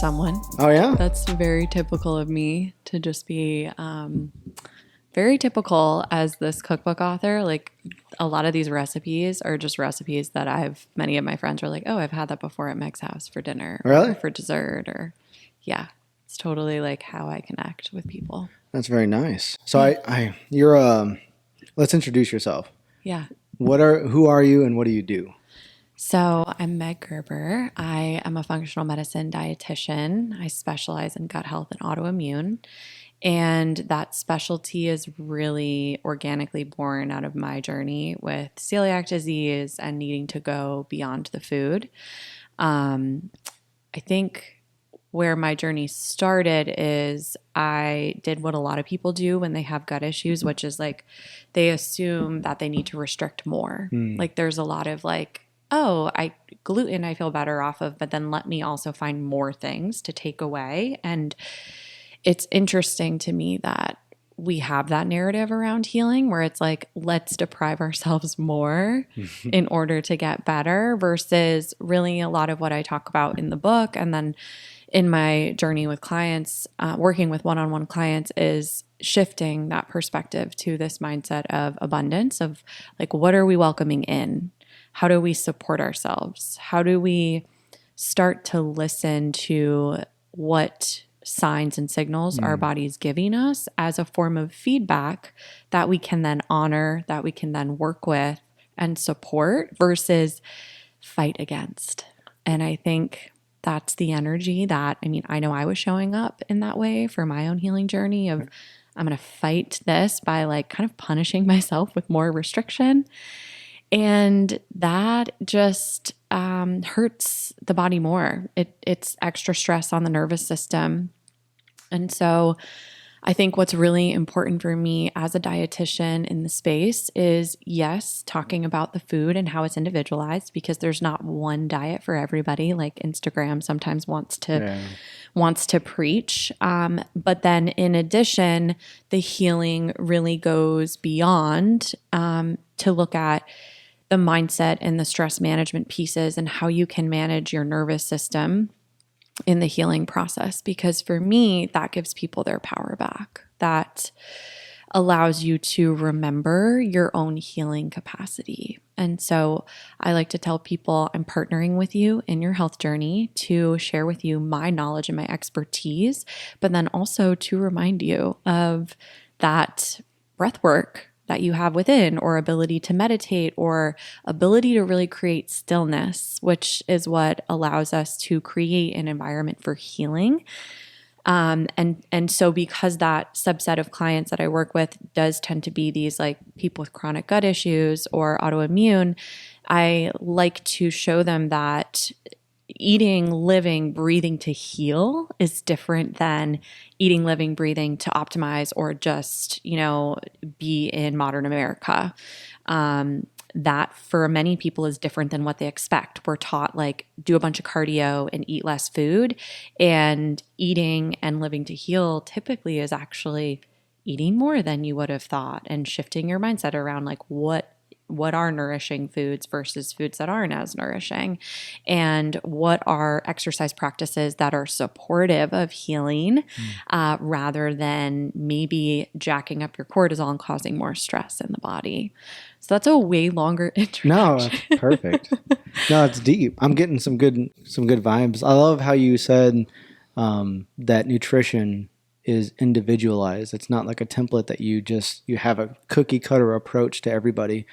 someone. Oh, yeah? That's very typical of me to just be very typical as this cookbook author. Like a lot of these recipes are just recipes that many of my friends are like, oh, I've had that before at Meg's house for dinner Really? or for dessert or yeah. It's totally like how I connect with people. That's very nice. So let's introduce yourself. Yeah. Who are you and what do you do? So I'm Meg Gerber. I am a functional medicine dietitian. I specialize in gut health and autoimmune. And that specialty is really organically born out of my journey with celiac disease and needing to go beyond the food. I think where my journey started is I did what a lot of people do when they have gut issues, which is like they assume that they need to restrict more. Like there's a lot of like, oh, gluten I feel better off of, but then let me also find more things to take away. And it's interesting to me that we have that narrative around healing where it's like, let's deprive ourselves more in order to get better versus really a lot of what I talk about in the book. And then in my journey with clients, working with one-on-one clients is shifting that perspective to this mindset of abundance of like, what are we welcoming in? How do we support ourselves? How do we start to listen to what signs and signals our body's giving us as a form of feedback that we can then honor, that we can then work with and support versus fight against. And I think that's the energy that, I know I was showing up in that way for my own healing journey of I'm going to fight this by like kind of punishing myself with more restriction. And that just hurts the body more. It's extra stress on the nervous system. And so I think what's really important for me as a dietitian in the space is, yes, talking about the food and how it's individualized because there's not one diet for everybody like Instagram sometimes wants to preach. But then in addition, the healing really goes beyond to look at the mindset and the stress management pieces and how you can manage your nervous system in the healing process. Because for me, that gives people their power back. That allows you to remember your own healing capacity. And so I like to tell people I'm partnering with you in your health journey to share with you my knowledge and my expertise, but then also to remind you of that breath work that you have within or ability to meditate or ability to really create stillness, which is what allows us to create an environment for healing. And so because that subset of clients that I work with does tend to be these like people with chronic gut issues or autoimmune, I like to show them that eating, living, breathing to heal is different than eating, living, breathing to optimize or just, be in modern America. That for many people is different than what they expect. We're taught like do a bunch of cardio and eat less food, and eating and living to heal typically is actually eating more than you would have thought and shifting your mindset around like what are nourishing foods versus foods that aren't as nourishing, and what are exercise practices that are supportive of healing rather than maybe jacking up your cortisol and causing more stress in the body. So that's a way longer introduction. No, that's perfect. No, it's deep. I'm getting some good vibes. I love how you said that nutrition is individualized. It's not like a template that you have a cookie cutter approach to everybody.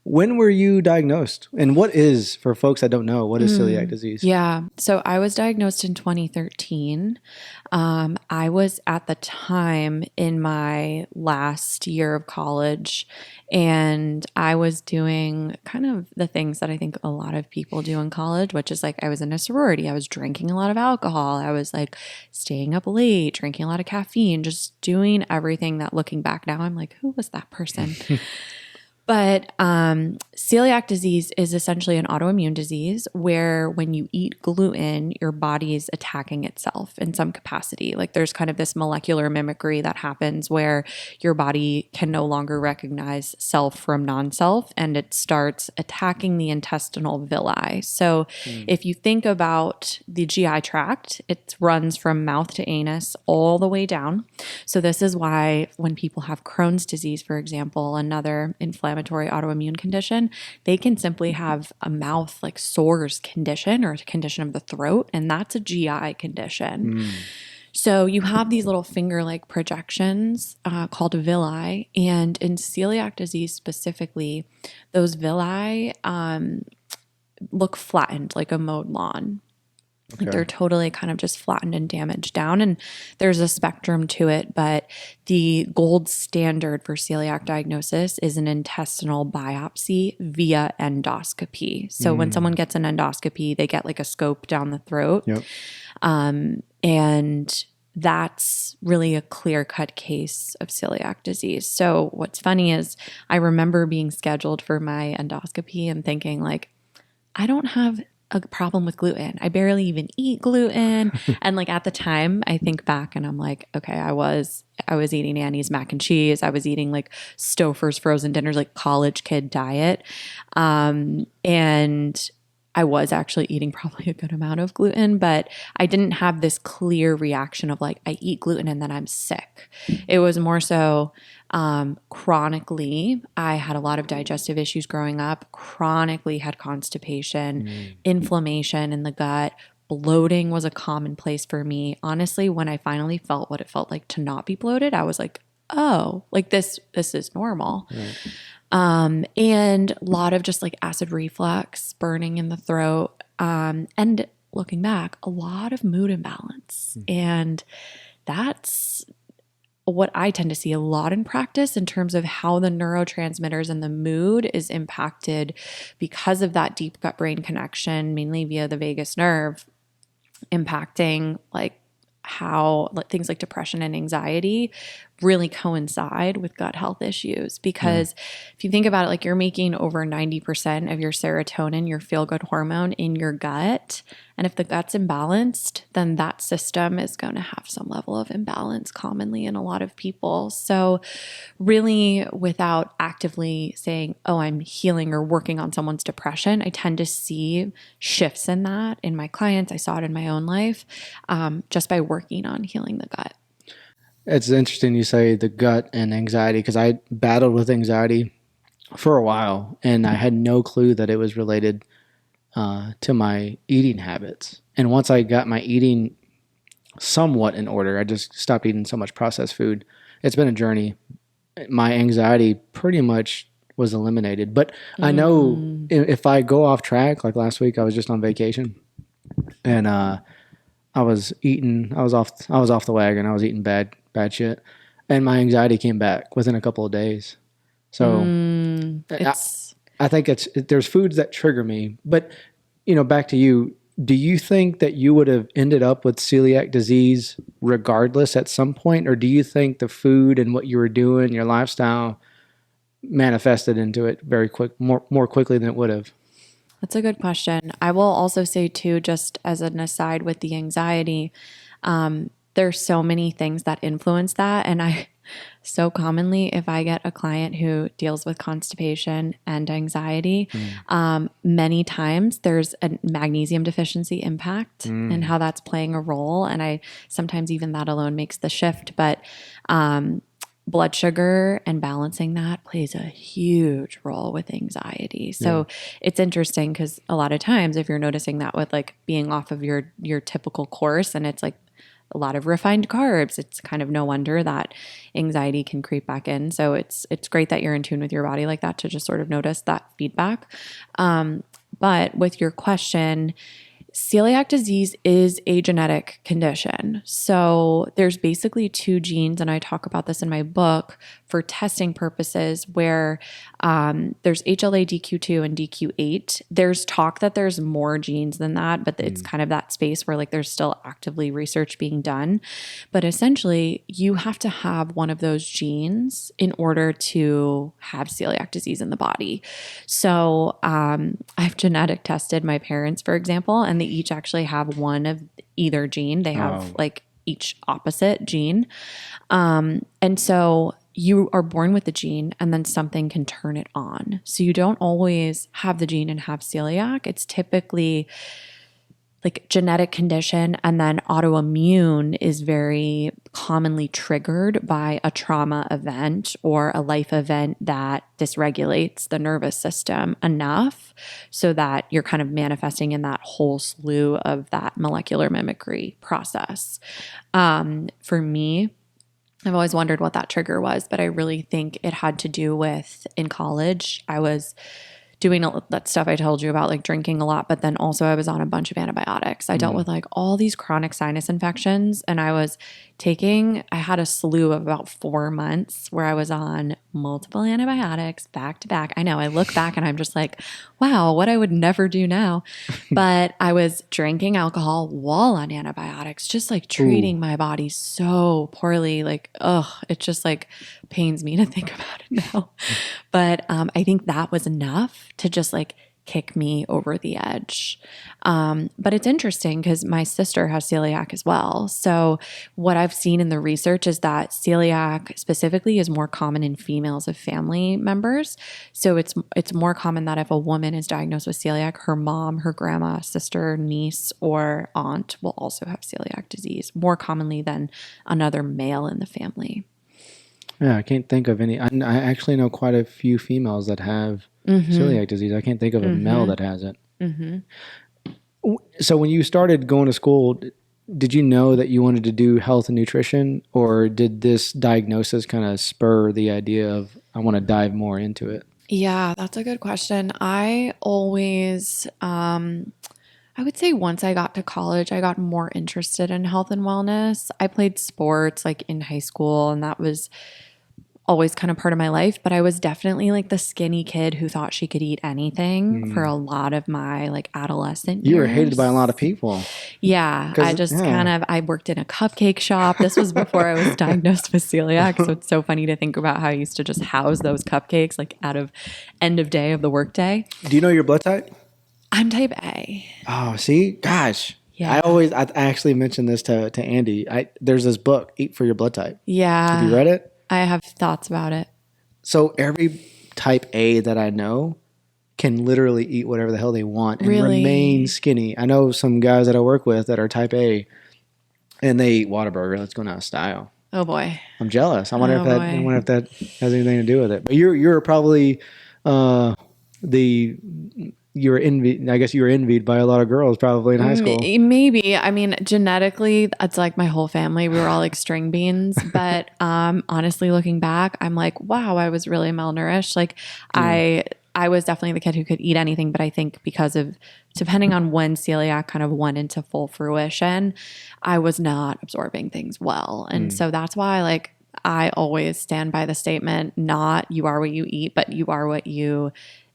When were you diagnosed? And for folks that don't know, what is celiac disease? Yeah. So I was diagnosed in 2013. I was at the time in my last year of college, and I was doing kind of the things that I think a lot of people do in college, which is like I was in a sorority. I was drinking a lot of alcohol. I was like staying up late, drinking a lot of caffeine, just doing everything that looking back now, I'm like, who was that person? But celiac disease is essentially an autoimmune disease where when you eat gluten, your body is attacking itself in some capacity. Like there's kind of this molecular mimicry that happens where your body can no longer recognize self from non-self, and it starts attacking the intestinal villi. So if you think about the GI tract, it runs from mouth to anus all the way down. So this is why when people have Crohn's disease, for example, another inflammatory autoimmune condition, they can simply have a mouth like sores condition or a condition of the throat, and that's a GI condition. So you have these little finger-like projections called villi, and in celiac disease specifically, those villi look flattened like a mowed lawn. Okay. Like they're totally kind of just flattened and damaged down. And there's a spectrum to it, but the gold standard for celiac diagnosis is an intestinal biopsy via endoscopy. So when someone gets an endoscopy, they get like a scope down the throat. Yep. And that's really a clear-cut case of celiac disease. So what's funny is I remember being scheduled for my endoscopy and thinking like, I don't have a problem with gluten. I barely even eat gluten. And like at the time, I think back and I'm like, okay, I was eating Annie's mac and cheese. I was eating like Stouffer's frozen dinners, like college kid diet. And I was actually eating probably a good amount of gluten, but I didn't have this clear reaction of like, I eat gluten and then I'm sick. It was more so chronically, I had a lot of digestive issues growing up, chronically had constipation, inflammation in the gut. Bloating was a commonplace for me. Honestly, when I finally felt what it felt like to not be bloated, I was like, oh, like this is normal. Right. And a lot of just like acid reflux, burning in the throat, and looking back, a lot of mood imbalance. And that's what I tend to see a lot in practice in terms of how the neurotransmitters and the mood is impacted because of that deep gut brain connection, mainly via the vagus nerve, impacting like how things like depression and anxiety really coincide with gut health issues. Because if you think about it, like you're making over 90% of your serotonin, your feel-good hormone, in your gut. And if the gut's imbalanced, then that system is going to have some level of imbalance commonly in a lot of people. So really, without actively saying, oh, I'm healing or working on someone's depression, I tend to see shifts in that in my clients. I saw it in my own life just by working on healing the gut. It's interesting you say the gut and anxiety, because I battled with anxiety for a while and I had no clue that it was related to my eating habits. And once I got my eating somewhat in order, I just stopped eating so much processed food. It's been a journey. My anxiety pretty much was eliminated. But I know if I go off track, like last week, I was just on vacation and I was off the wagon. I was eating bad shit. And my anxiety came back within a couple of days. So I think there's foods that trigger me. But, back to you, do you think that you would have ended up with celiac disease regardless at some point? Or do you think the food and what you were doing, your lifestyle, manifested into it very quick, more quickly than it would have? That's a good question. I will also say too, just as an aside with the anxiety, there's so many things that influence that. And I so commonly, if I get a client who deals with constipation and anxiety, many times there's a magnesium deficiency impact and how that's playing a role. And I sometimes even that alone makes the shift. But blood sugar and balancing that plays a huge role with anxiety. So it's interesting because a lot of times if you're noticing that with like being off of your typical course and it's like a lot of refined carbs, it's kind of no wonder that anxiety can creep back in. So it's great that you're in tune with your body like that to just sort of notice that feedback. But with your question, Celiac disease is a genetic condition. So there's basically two genes, and I talk about this in my book for testing purposes, where there's HLA-DQ2 and DQ8. There's talk that there's more genes than that, but it's kind of that space where like there's still actively research being done. But essentially, you have to have one of those genes in order to have celiac disease in the body. So I've genetic tested my parents, for example, and they each actually have one of either gene. They have like each opposite gene. And so you are born with the gene and then something can turn it on. So you don't always have the gene and have celiac. It's typically like genetic condition, and then autoimmune is very commonly triggered by a trauma event or a life event that dysregulates the nervous system enough so that you're kind of manifesting in that whole slew of that molecular mimicry process. For me, I've always wondered what that trigger was, but I really think it had to do with in college, I was doing that stuff I told you about, like drinking a lot, but then also I was on a bunch of antibiotics. I dealt with like all these chronic sinus infections, and I had a slew of about 4 months where I was on multiple antibiotics back to back. I know I look back and I'm just like, wow, what I would never do now. But I was drinking alcohol while on antibiotics, just like treating my body so poorly. Like, it just like pains me to think about it now. But I think that was enough to just like kick me over the edge. But it's interesting because my sister has celiac as well. So what I've seen in the research is that celiac specifically is more common in females of family members. So it's more common that if a woman is diagnosed with celiac, her mom, her grandma, sister, niece, or aunt will also have celiac disease more commonly than another male in the family. Yeah, I can't think of any. I actually know quite a few females that have celiac disease. I can't think of a male that has it. So when you started going to school, did you know that you wanted to do health and nutrition, or did this diagnosis kind of spur the idea of I want to dive more into it? Yeah, that's a good question. I always, I would say once I got to college, I got more interested in health and wellness. I played sports like in high school, and that was always kind of part of my life, but I was definitely like the skinny kid who thought she could eat anything for a lot of my like adolescent years. You were hated by a lot of people. Yeah, I worked in a cupcake shop. This was before I was diagnosed with celiac, so it's so funny to think about how I used to just house those cupcakes like out of end of day of the workday. Do you know your blood type? I'm type A. Oh, see? Gosh. Yeah. I actually mentioned this to Andy. There's this book, Eat for Your Blood Type. Yeah. Have you read it? I have thoughts about it. So every type A that I know can literally eat whatever the hell they want and remain skinny. I know some guys that I work with that are type A and they eat Whataburger. That's going out of style. Oh boy. I'm jealous. I wonder if that has anything to do with it. But you're probably I guess you were envied by a lot of girls probably in high school. Maybe. I mean, genetically, it's like my whole family. We were all like string beans. But honestly, looking back, I'm like, wow, I was really malnourished. Like I was definitely the kid who could eat anything. But I think because of, depending on when celiac kind of went into full fruition, I was not absorbing things well. And so that's why like I always stand by the statement, not you are what you eat, but you are what you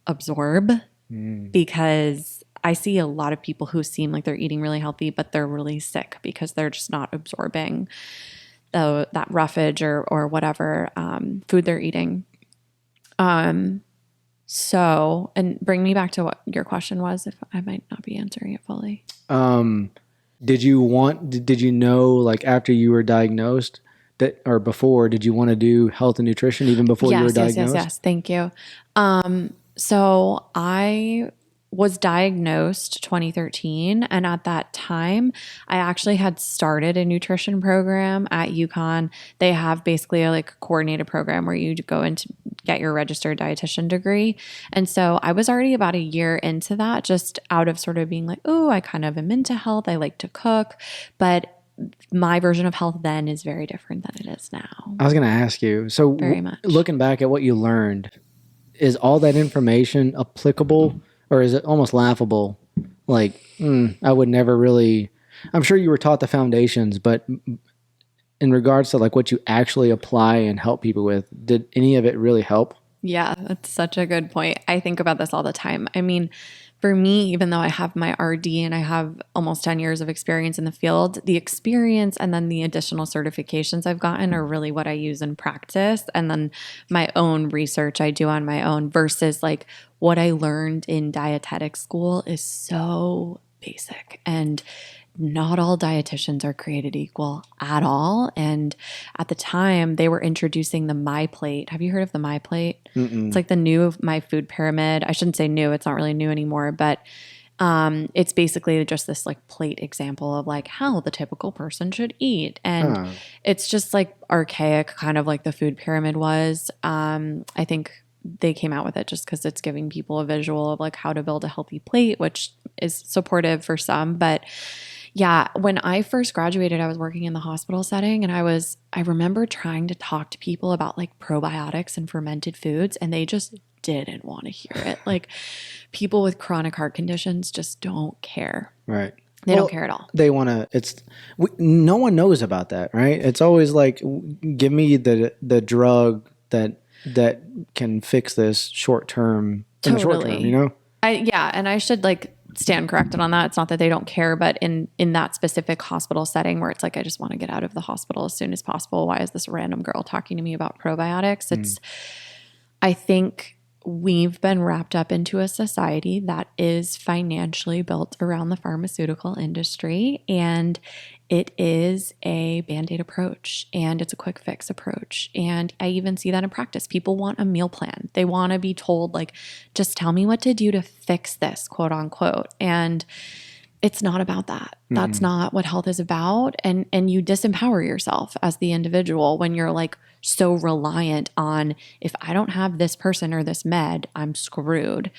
absorb. Because I see a lot of people who seem like they're eating really healthy, but they're really sick because they're just not absorbing that roughage or whatever food they're eating. So, and bring me back to what your question was, if I might not be answering it fully. Did you know, like after you were diagnosed that, or before, did you want to do health and nutrition even before you were diagnosed? Yes. Thank you. So I was diagnosed 2013, and at that time, I actually had started a nutrition program at UConn. They have basically a like coordinated program where you go in to get your registered dietitian degree. And so I was already about a year into that, just out of sort of being like, oh, I kind of am into health. I like to cook, but my version of health then is very different than it is now. I was going to ask you, so very much. Looking back at what you learned, is all that information applicable, or is it almost laughable like, I would never really, I'm sure you were taught the foundations, but in regards to like what you actually apply and help people with, did any of it really help? Yeah, that's such a good point. I think about this all the time. I mean, for me, even though I have my RD and I have almost 10 years of experience in the field, the experience and then the additional certifications I've gotten are really what I use in practice. And then my own research I do on my own versus like what I learned in dietetic school is so basic. And not all dietitians are created equal at all. And at the time, they were introducing the My Plate. Have you heard of the My Plate? It's like the new My Food Pyramid. I shouldn't say new; it's not really new anymore, but it's basically just this like plate example of like how the typical person should eat, and it's just like archaic, kind of like the food pyramid was. I think they came out with it just because it's giving people a visual of like how to build a healthy plate, which is supportive for some, but yeah, when I first graduated, I was working in the hospital setting and I remember trying to talk to people about like probiotics and fermented foods and they just didn't want to hear it. Like people with chronic heart conditions just don't care. Right. They don't care at all. They want to, no one knows about that, right? It's always like, give me the drug that can fix this short term, in the short term, you know? And I should like stand corrected on that. It's not that they don't care, but in that specific hospital setting where it's like, I just want to get out of the hospital as soon as possible. Why is this random girl talking to me about probiotics? I think we've been wrapped up into a society that is financially built around the pharmaceutical industry, and it is a Band-Aid approach and it's a quick fix approach. And I even see that in practice. People want a meal plan. They want to be told like, just tell me what to do to fix this, quote unquote. And it's not about that. That's not what health is about. And you disempower yourself as the individual when you're like so reliant on, if I don't have this person or this med, I'm screwed.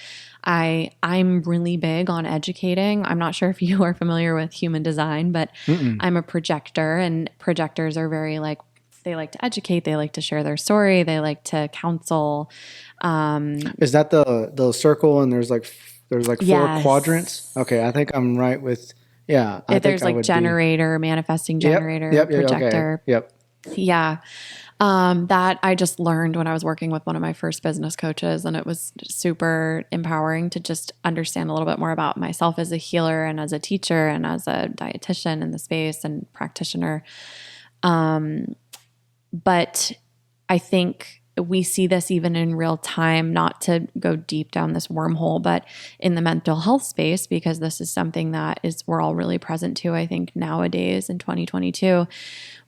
I'm really big on educating. I'm not sure if you are familiar with human design, but I'm a projector, and projectors are very like, they like to educate, they like to share their story, they like to counsel. Is that the circle and there's like four quadrants? Okay, I think I'm right with There's like generator, manifesting generator, projector. Okay. Yep. Yeah. That I just learned when I was working with one of my first business coaches, and it was super empowering to just understand a little bit more about myself as a healer and as a teacher and as a dietitian in the space and practitioner. But I think we see this even in real time, not to go deep down this wormhole, but in the mental health space, because this is something that we're all really present to, I think, nowadays in 2022.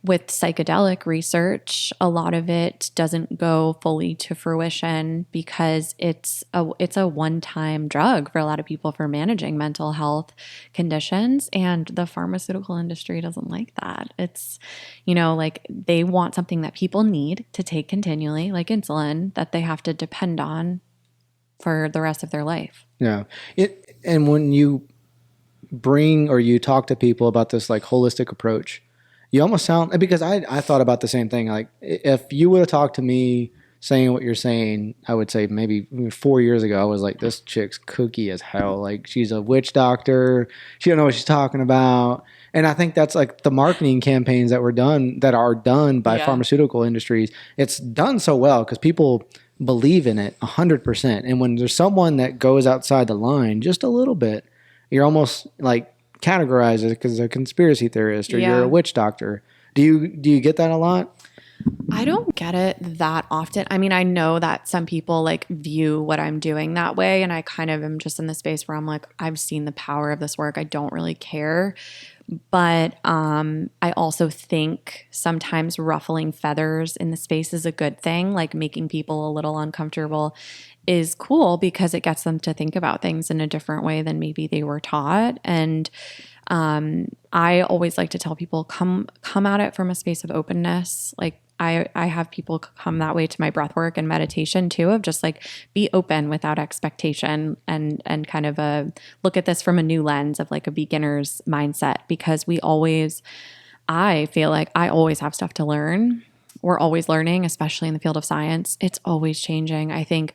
With psychedelic research, a lot of it doesn't go fully to fruition because it's a one-time drug for a lot of people for managing mental health conditions, and the pharmaceutical industry doesn't like that. It's, like they want something that people need to take continually, like insulin, that they have to depend on for the rest of their life. Yeah. And when you bring or you talk to people about this like holistic approach, you almost sound, because I thought about the same thing. Like if you would have talked to me saying what you're saying, I would say maybe 4 years ago, I was like, this chick's kooky as hell. Like she's a witch doctor. She don't know what she's talking about. And I think that's like the marketing campaigns that are done by pharmaceutical industries. It's done so well because people believe in it 100%. And when there's someone that goes outside the line just a little bit, you're almost like, categorize it because a conspiracy theorist or you're a witch doctor. Do you get that a lot? I don't get it that often. I mean, I know that some people like view what I'm doing that way, and I kind of am just in the space where I'm like, I've seen the power of this work. I don't really care. But I also think sometimes ruffling feathers in the space is a good thing. Like making people a little uncomfortable is cool because it gets them to think about things in a different way than maybe they were taught. And I always like to tell people, come at it from a space of openness. Like I have people come that way to my breath work and meditation too, of just like be open without expectation and kind of look at this from a new lens of like a beginner's mindset, because I feel like I always have stuff to learn. We're always learning, especially in the field of science. It's always changing. I think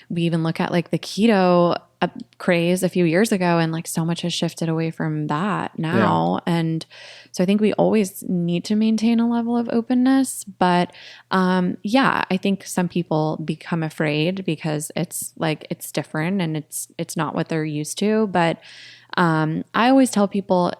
we even look at like the keto a craze a few years ago, and like so much has shifted away from that now. And so I think we always need to maintain a level of openness. But I think some people become afraid because it's like it's different and it's not what they're used to. But I always tell people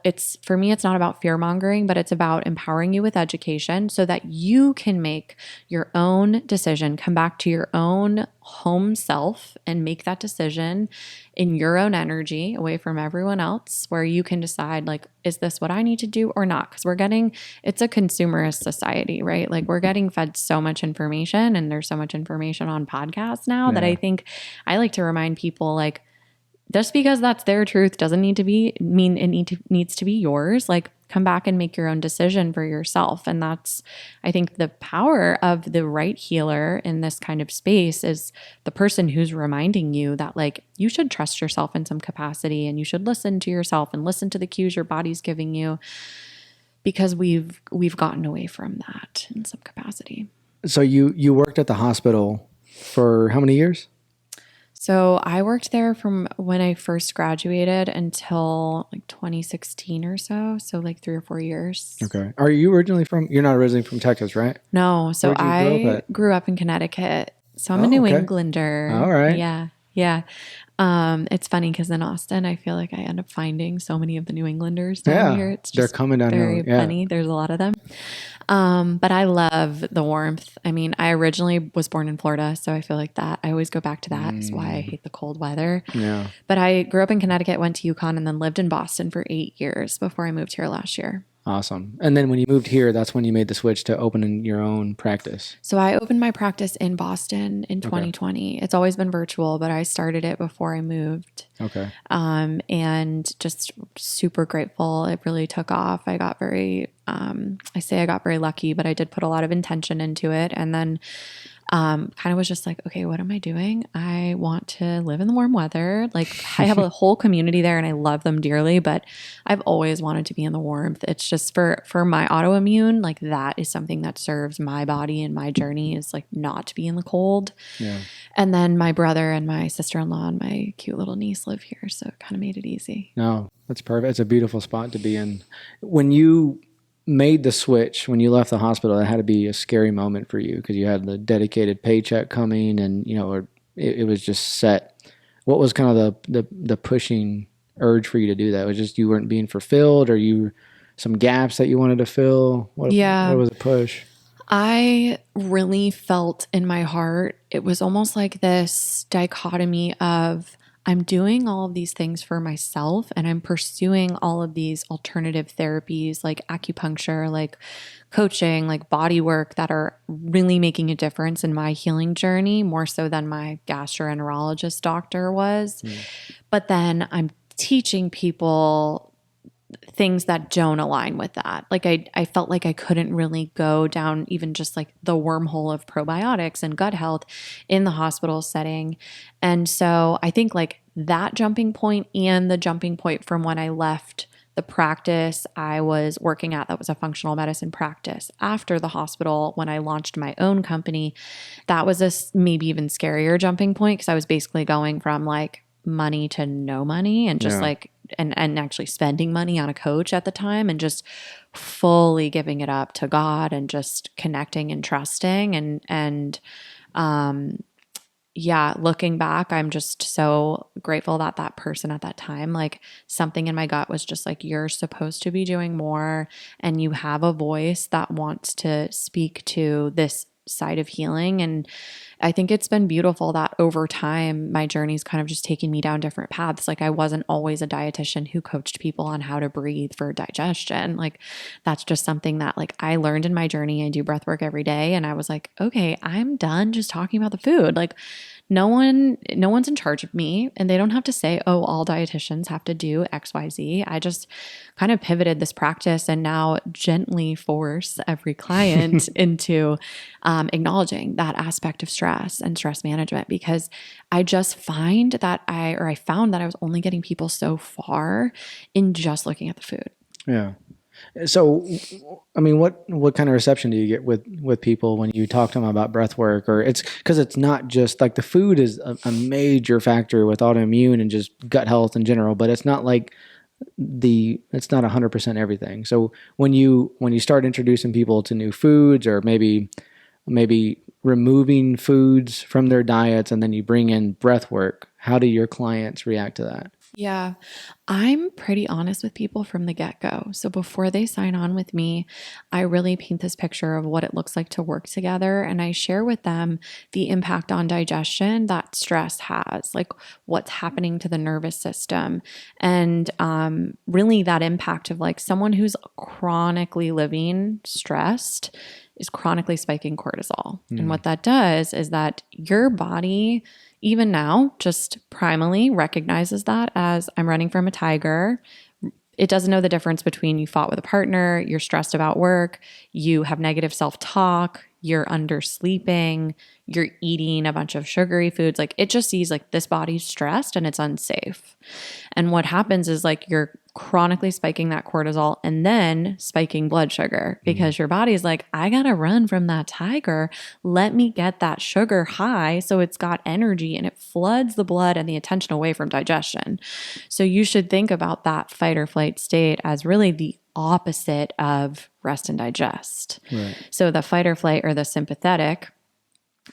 for me, it's not about fear mongering, but it's about empowering you with education so that you can make your own decision, come back to your own home self and make that decision in your own energy away from everyone else, where you can decide like, is this what I need to do or not? Because it's a consumerist society, right? Like we're getting fed so much information, and there's so much information on podcasts now that I think I like to remind people like, just because that's their truth doesn't need to mean it needs to be yours. Like come back and make your own decision for yourself. And that's, I think, the power of the right healer in this kind of space is the person who's reminding you that like you should trust yourself in some capacity, and you should listen to yourself and listen to the cues your body's giving you, because we've gotten away from that in some capacity. So you worked at the hospital for how many years? So I worked there from when I first graduated until like 2016 or so. So like 3 or 4 years. Okay. You're not originally from Texas, right? No. So I grew up in Connecticut. So I'm a New Englander. All right. Yeah. Yeah. It's funny because in Austin, I feel like I end up finding so many of the New Englanders down here. It's just they're coming down very funny. There's a lot of them. But I love the warmth. I mean, I originally was born in Florida, so I feel like that. I always go back to that. It's why I hate the cold weather. Yeah. But I grew up in Connecticut, went to UConn, and then lived in Boston for 8 years before I moved here last year. Awesome. And then when you moved here, that's when you made the switch to opening your own practice. So I opened my practice in Boston in 2020. It's always been virtual, but I started it before I moved. Okay. And just super grateful. It really took off. I got very lucky, but I did put a lot of intention into it. And then kind of was just like, okay, what am I doing? I want to live in the warm weather. Like I have a whole community there and I love them dearly, but I've always wanted to be in the warmth. It's just for my autoimmune, like that is something that serves my body and my journey is like not to be in the cold. Yeah. And then my brother and my sister-in-law and my cute little niece live here. So it kind of made it easy. No, that's perfect. It's a beautiful spot to be in. When you made the switch, when you left the hospital, it had to be a scary moment for you because you had the dedicated paycheck coming and, it was just set. What was kind of the pushing urge for you to do that? It was just you weren't being fulfilled, or some gaps that you wanted to fill? What was the push? I really felt in my heart, it was almost like this dichotomy of I'm doing all of these things for myself and I'm pursuing all of these alternative therapies like acupuncture, like coaching, like body work that are really making a difference in my healing journey, more so than my gastroenterologist doctor was. But then I'm teaching people things that don't align with that. Like I felt like I couldn't really go down even just like the wormhole of probiotics and gut health in the hospital setting. And so I think like that jumping point and the jumping point from when I left the practice I was working at, that was a functional medicine practice, after the hospital when I launched my own company, that was a maybe even scarier jumping point because I was basically going from like money to no money and just like and actually spending money on a coach at the time and just fully giving it up to God and just connecting and trusting and looking back, I'm just so grateful that that person at that time, like something in my gut was just like, you're supposed to be doing more and you have a voice that wants to speak to this side of healing. And I think it's been beautiful that over time, my journey's kind of just taking me down different paths. Like I wasn't always a dietitian who coached people on how to breathe for digestion. Like that's just something that like I learned in my journey. I do breath work every day. And I was like, okay, I'm done just talking about the food. Like no one's in charge of me and they don't have to say, oh, all dietitians have to do XYZ. I just kind of pivoted this practice and now gently force every client into acknowledging that aspect of stress and stress management, because I just find that I found that I was only getting people so far in just looking at the food. Yeah. So, I mean, what kind of reception do you get with people when you talk to them about breath work? Or it's because it's not just like the food is a major factor with autoimmune and just gut health in general, but it's not like it's not 100% everything. So when you start introducing people to new foods, or maybe removing foods from their diets, and then you bring in breath work, how do your clients react to that? Yeah, I'm pretty honest with people from the get-go. So before they sign on with me, I really paint this picture of what it looks like to work together. And I share with them the impact on digestion that stress has, like what's happening to the nervous system. And really that impact of like someone who's chronically living stressed is chronically spiking cortisol. And what that does is that your body, even now, just primally recognizes that as I'm running from a tiger. It doesn't know the difference between you fought with a partner, you're stressed about work, you have negative self-talk, you're undersleeping, you're eating a bunch of sugary foods. Like it just sees like this body's stressed and it's unsafe. And what happens is like you're chronically spiking that cortisol and then spiking blood sugar because your body's like, I gotta run from that tiger. Let me get that sugar high so it's got energy, and it floods the blood and the attention away from digestion. So you should think about that fight or flight state as really the opposite of rest and digest. Right. So the fight or flight or the sympathetic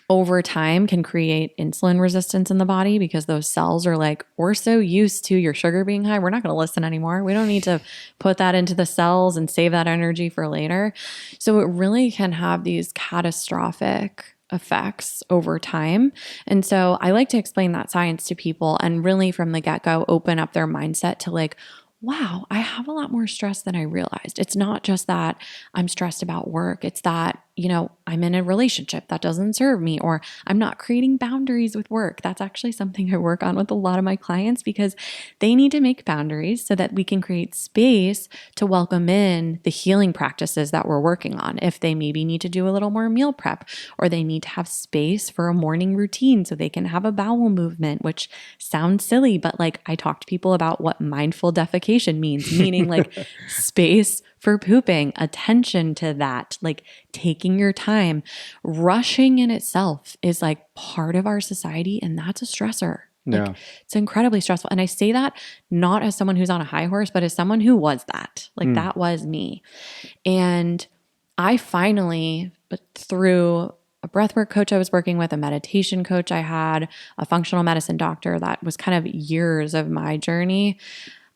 over time can create insulin resistance in the body because those cells are like, we're so used to your sugar being high, we're not going to listen anymore. We don't need to put that into the cells and save that energy for later. So it really can have these catastrophic effects over time. And so I like to explain that science to people and really from the get-go open up their mindset to like, wow, I have a lot more stress than I realized. It's not just that I'm stressed about work. It's that, I'm in a relationship that doesn't serve me, or I'm not creating boundaries with work. That's actually something I work on with a lot of my clients because they need to make boundaries so that we can create space to welcome in the healing practices that we're working on. If they maybe need to do a little more meal prep, or they need to have space for a morning routine so they can have a bowel movement, which sounds silly, but like I talk to people about what mindful defecation means, meaning like space for pooping, attention to that, like taking your time. Rushing in itself is like part of our society, and that's a stressor. Like it's incredibly stressful. And I say that not as someone who's on a high horse, but as someone who was that. Like that was me. And I finally, through a breathwork coach I was working with, a meditation coach I had, a functional medicine doctor, that was kind of years of my journey.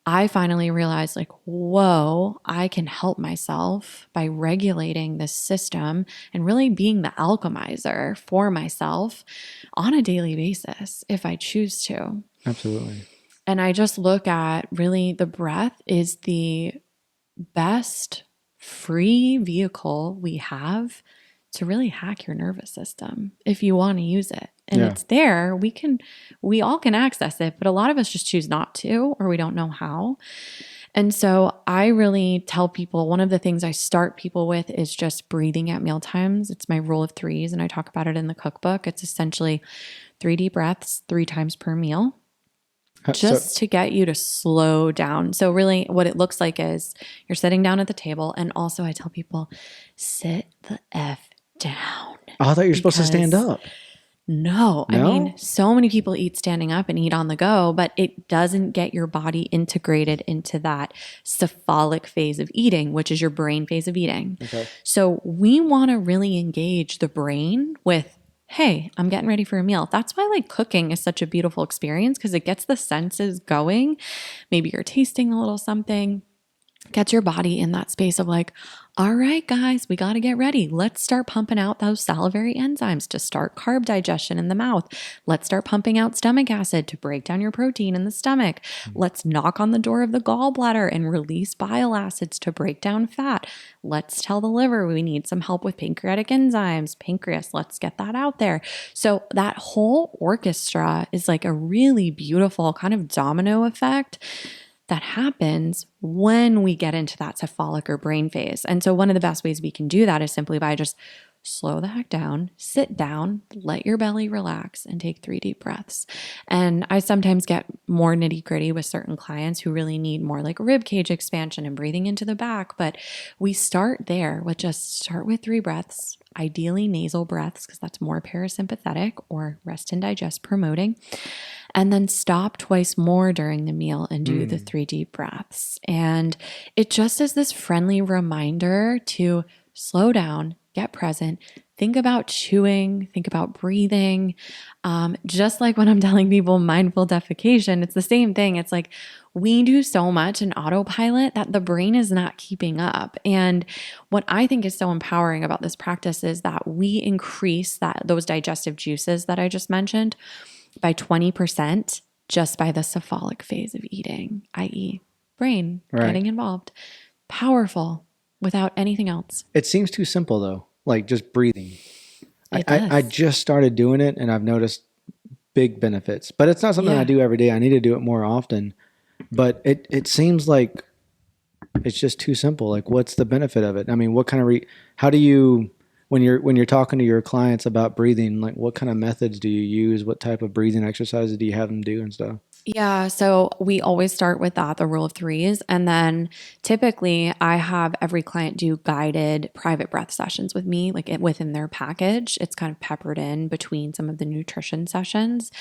I finally realized like, whoa, I can help myself by regulating this system and really being the alchemizer for myself on a daily basis if I choose to. Absolutely. And I just look at really the breath is the best free vehicle we have to really hack your nervous system if you want to use it. And it's there. We all can access it, but a lot of us just choose not to, or we don't know how. And so I really tell people, one of the things I start people with is just breathing at meal times. It's my rule of threes, and I talk about it in the cookbook. It's essentially 3 deep breaths 3 times per meal, just to get you to slow down. So really what it looks like is you're sitting down at the table, and also I tell people, sit the F down. Oh, I thought you were supposed to stand up. No, I mean, so many people eat standing up and eat on the go, but it doesn't get your body integrated into that cephalic phase of eating, which is your brain phase of eating. Okay. So we want to really engage the brain with, hey, I'm getting ready for a meal. That's why like cooking is such a beautiful experience, because it gets the senses going. Maybe you're tasting a little something, gets your body in that space of like, all right, guys, we got to get ready. Let's start pumping out those salivary enzymes to start carb digestion in the mouth. Let's start pumping out stomach acid to break down your protein in the stomach. Let's knock on the door of the gallbladder and release bile acids to break down fat. Let's tell the liver we need some help with pancreatic enzymes, pancreas. Let's get that out there. So that whole orchestra is like a really beautiful kind of domino effect that happens when we get into that cephalic or brain phase. And so one of the best ways we can do that is simply by just slow the heck down, sit down, let your belly relax, and take 3 deep breaths. And I sometimes get more nitty gritty with certain clients who really need more like rib cage expansion and breathing into the back. But we start there with just start with 3 breaths, ideally nasal breaths, because that's more parasympathetic or rest and digest promoting. And then stop twice more during the meal and do the 3 deep breaths. And it just is this friendly reminder to slow down, get present, think about chewing, think about breathing. Just like when I'm telling people mindful defecation, it's the same thing. It's like we do so much in autopilot that the brain is not keeping up. And what I think is so empowering about this practice is that we increase those digestive juices that I just mentioned by 20% just by the cephalic phase of eating, i.e., brain getting involved. Powerful without anything else. It seems too simple though, like just breathing. I just started doing it and I've noticed big benefits, but it's not something I do every day. I need to do it more often, but it seems like it's just too simple. Like what's the benefit of it? I mean, what kind of, how do you, when you're talking to your clients about breathing, like what kind of methods do you use? What type of breathing exercises do you have them do and stuff? Yeah, so we always start with that, the rule of threes. And then typically I have every client do guided private breath sessions with me, like within their package. It's kind of peppered in between some of the nutrition sessions.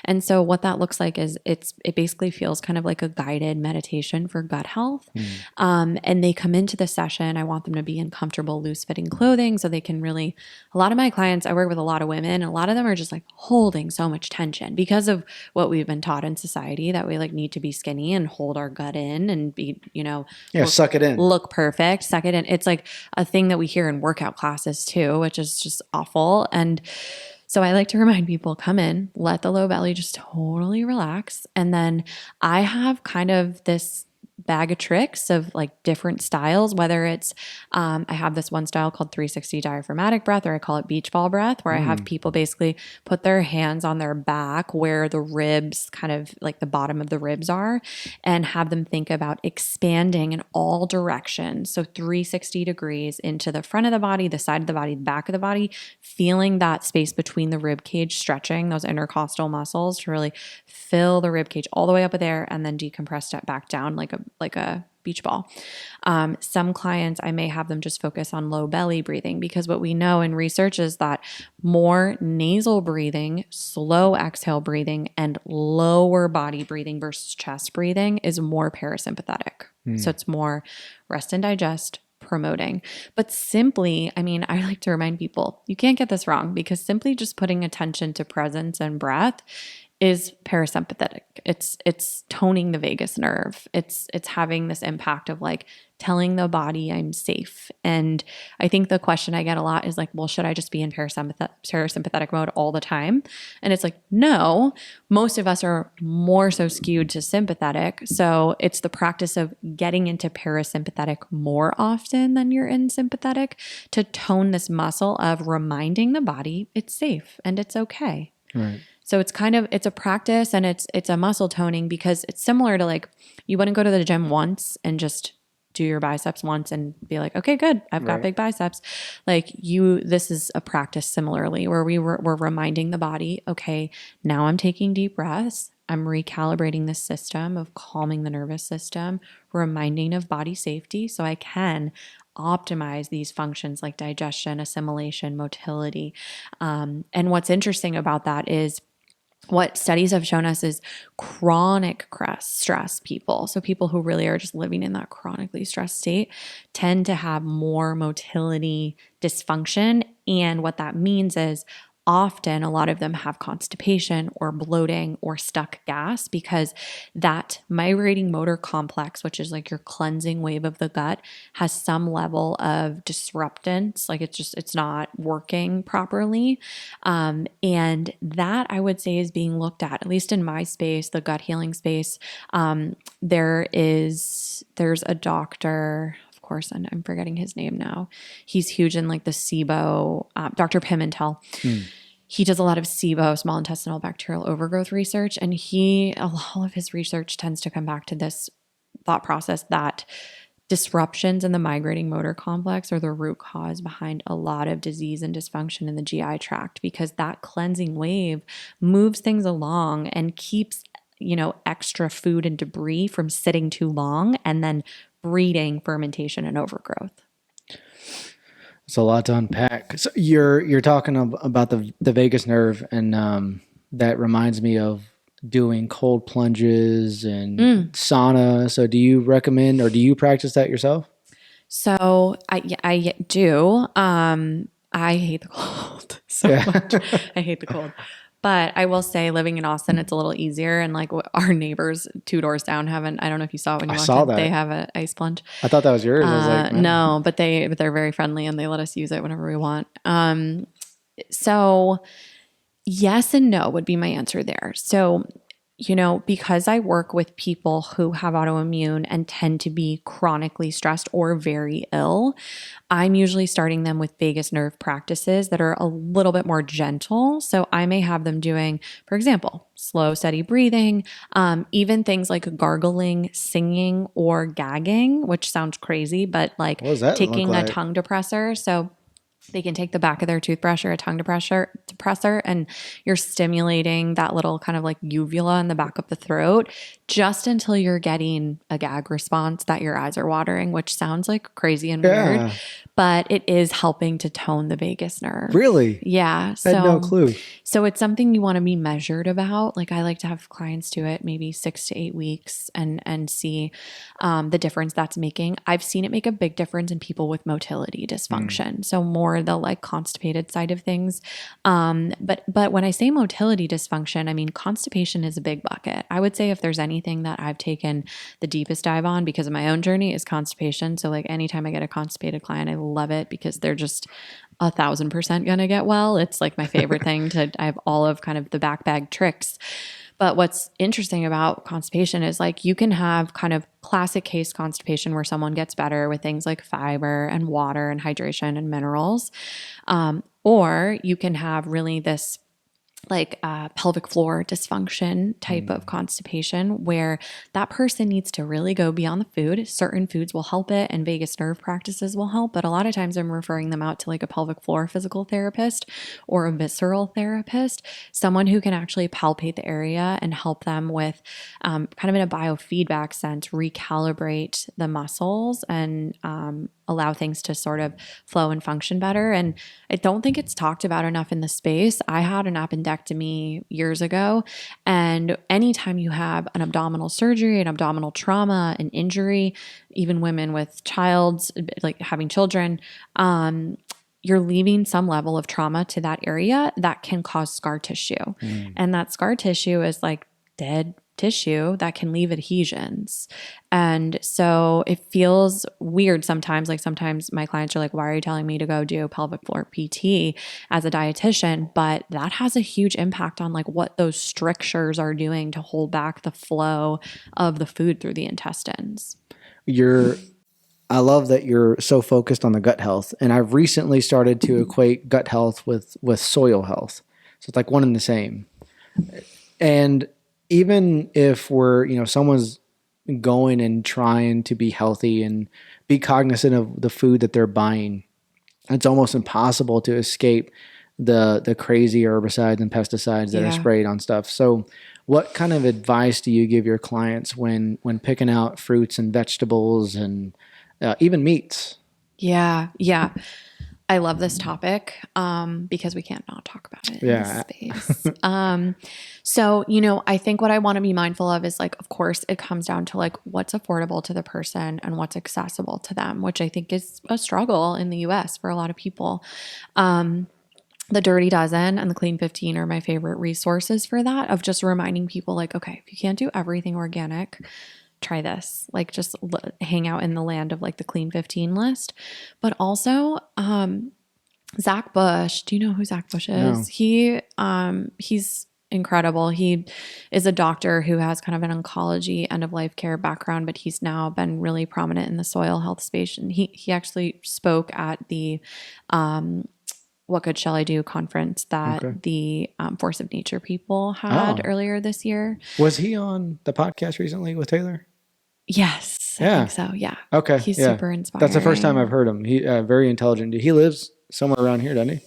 And so what that looks like is it basically feels kind of like a guided meditation for gut health. And they come into the session. I want them to be in comfortable, loose fitting clothing so they can really, a lot of my clients, I work with a lot of women, and a lot of them are just like holding so much tension because of what we've been taught in society that we like need to be skinny and hold our gut in and be, suck it in, look perfect, suck it in. It's like a thing that we hear in workout classes too, which is just awful. And so I like to remind people, come in, let the low belly just totally relax. And then I have kind of this bag of tricks of like different styles, whether it's, I have this one style called 360 diaphragmatic breath, or I call it beach ball breath, where I have people basically put their hands on their back where the ribs, kind of like the bottom of the ribs are, and have them think about expanding in all directions. So 360 degrees into the front of the body, the side of the body, the back of the body, feeling that space between the rib cage, stretching those intercostal muscles to really fill the rib cage all the way up there and then decompress it back down like a beach ball. Some clients, I may have them just focus on low belly breathing, because what we know in research is that more nasal breathing, slow exhale breathing, and lower body breathing versus chest breathing is more parasympathetic. So it's more rest and digest promoting. But simply, I mean, I like to remind people, you can't get this wrong, because simply just putting attention to presence and breath is parasympathetic. It's toning the vagus nerve. It's having this impact of like telling the body I'm safe. And I think the question I get a lot is like, well, should I just be in parasympathetic mode all the time? And it's like, no, most of us are more so skewed to sympathetic. So it's the practice of getting into parasympathetic more often than you're in sympathetic to tone this muscle of reminding the body it's safe and it's okay. Right. So it's a practice, and it's a muscle toning, because it's similar to like, you wouldn't go to the gym once and just do your biceps once and be like, okay, good, I've got big biceps. Like this is a practice similarly where we're reminding the body, okay, now I'm taking deep breaths. I'm recalibrating the system of calming the nervous system, reminding of body safety so I can optimize these functions like digestion, assimilation, motility. And what's interesting about that is what studies have shown us is chronic stress people, so people who really are just living in that chronically stressed state, tend to have more motility dysfunction. And what that means is often a lot of them have constipation or bloating or stuck gas, because that migrating motor complex, which is like your cleansing wave of the gut, has some level of disruptance. Like it's not working properly. And that, I would say, is being looked at least in my space, the gut healing space. There's a doctor, of course, and I'm forgetting his name now. He's huge in like the SIBO, Dr. Pimentel. He does a lot of SIBO, small intestinal bacterial overgrowth research, and all of his research tends to come back to this thought process that disruptions in the migrating motor complex are the root cause behind a lot of disease and dysfunction in the GI tract, because that cleansing wave moves things along and keeps, extra food and debris from sitting too long and then breeding fermentation and overgrowth. It's a lot to unpack. So you're talking about the vagus nerve, and that reminds me of doing cold plunges and sauna. So do you recommend, or do you practice that yourself? So I do. I hate the cold so much. I hate the cold. But I will say, living in Austin, it's a little easier. And like our neighbors 2 doors down I don't know if you saw it when you walked in. They have an ice plunge. I thought that was yours. I was like, no, but they're very friendly and they let us use it whenever we want. So yes and no would be my answer there. So, because I work with people who have autoimmune and tend to be chronically stressed or very ill, I'm usually starting them with vagus nerve practices that are a little bit more gentle. So I may have them doing, for example, slow, steady breathing, even things like gargling, singing, or gagging, which sounds crazy, but like taking a tongue depressor. So they can take the back of their toothbrush or a tongue depressor, and you're stimulating that little kind of like uvula in the back of the throat just until you're getting a gag response that your eyes are watering, which sounds like crazy and weird, but it is helping to tone the vagus nerve. Really? Yeah. I had no clue. So it's something you want to be measured about. Like I like to have clients do it maybe 6 to 8 weeks and see the difference that's making. I've seen it make a big difference in people with motility dysfunction. So more the like constipated side of things. But when I say motility dysfunction, I mean constipation is a big bucket. I would say if there's anything that I've taken the deepest dive on because of my own journey is constipation. So like anytime I get a constipated client, I love it because they're just 1,000% gonna get well. It's like my favorite thing I have all of kind of the back bag tricks. But what's interesting about constipation is like you can have kind of classic case constipation where someone gets better with things like fiber and water and hydration and minerals. Or you can have really this like pelvic floor dysfunction type of constipation where that person needs to really go beyond the food. Certain foods will help it and vagus nerve practices will help, but a lot of times I'm referring them out to like a pelvic floor physical therapist or a visceral therapist, someone who can actually palpate the area and help them with kind of in a biofeedback sense, recalibrate the muscles and allow things to sort of flow and function better. And I don't think it's talked about enough in the space. I had an appendectomy years ago. And anytime you have an abdominal surgery, an abdominal trauma, an injury, even women with like having children, you're leaving some level of trauma to that area that can cause scar tissue. And that scar tissue is like dead tissue that can leave adhesions. And so it feels weird sometimes. Like sometimes my clients are like, why are you telling me to go do pelvic floor PT as a dietitian? But that has a huge impact on like what those strictures are doing to hold back the flow of the food through the intestines. I love that you're so focused on the gut health. And I've recently started to equate gut health with soil health. So it's like one and the same. And even if someone's going and trying to be healthy and be cognizant of the food that they're buying, it's almost impossible to escape the crazy herbicides and pesticides that are sprayed on stuff. So what kind of advice do you give your clients when picking out fruits and vegetables and even meats? Yeah. I love this topic because we can't not talk about it in this space. So, I think what I want to be mindful of is like, of course, it comes down to like what's affordable to the person and what's accessible to them, which I think is a struggle in the US for a lot of people. The Dirty Dozen and the Clean 15 are my favorite resources for that, of just reminding people like, okay, if you can't do everything organic, try this, like just hang out in the land of like the Clean 15 list. But also, Zach Bush, do you know who Zach Bush is? No. He's incredible. He is a doctor who has kind of an oncology end of life care background, but he's now been really prominent in the soil health space. And he actually spoke at the, What Good Shall I Do conference that the Force of Nature people had earlier this year. Was he on the podcast recently with Taylor? Yes, I Yeah. think so. Yeah. Okay. He's Yeah. super That's the first time I've inspiring. heard him. He very intelligent dude. He lives somewhere around here, doesn't he?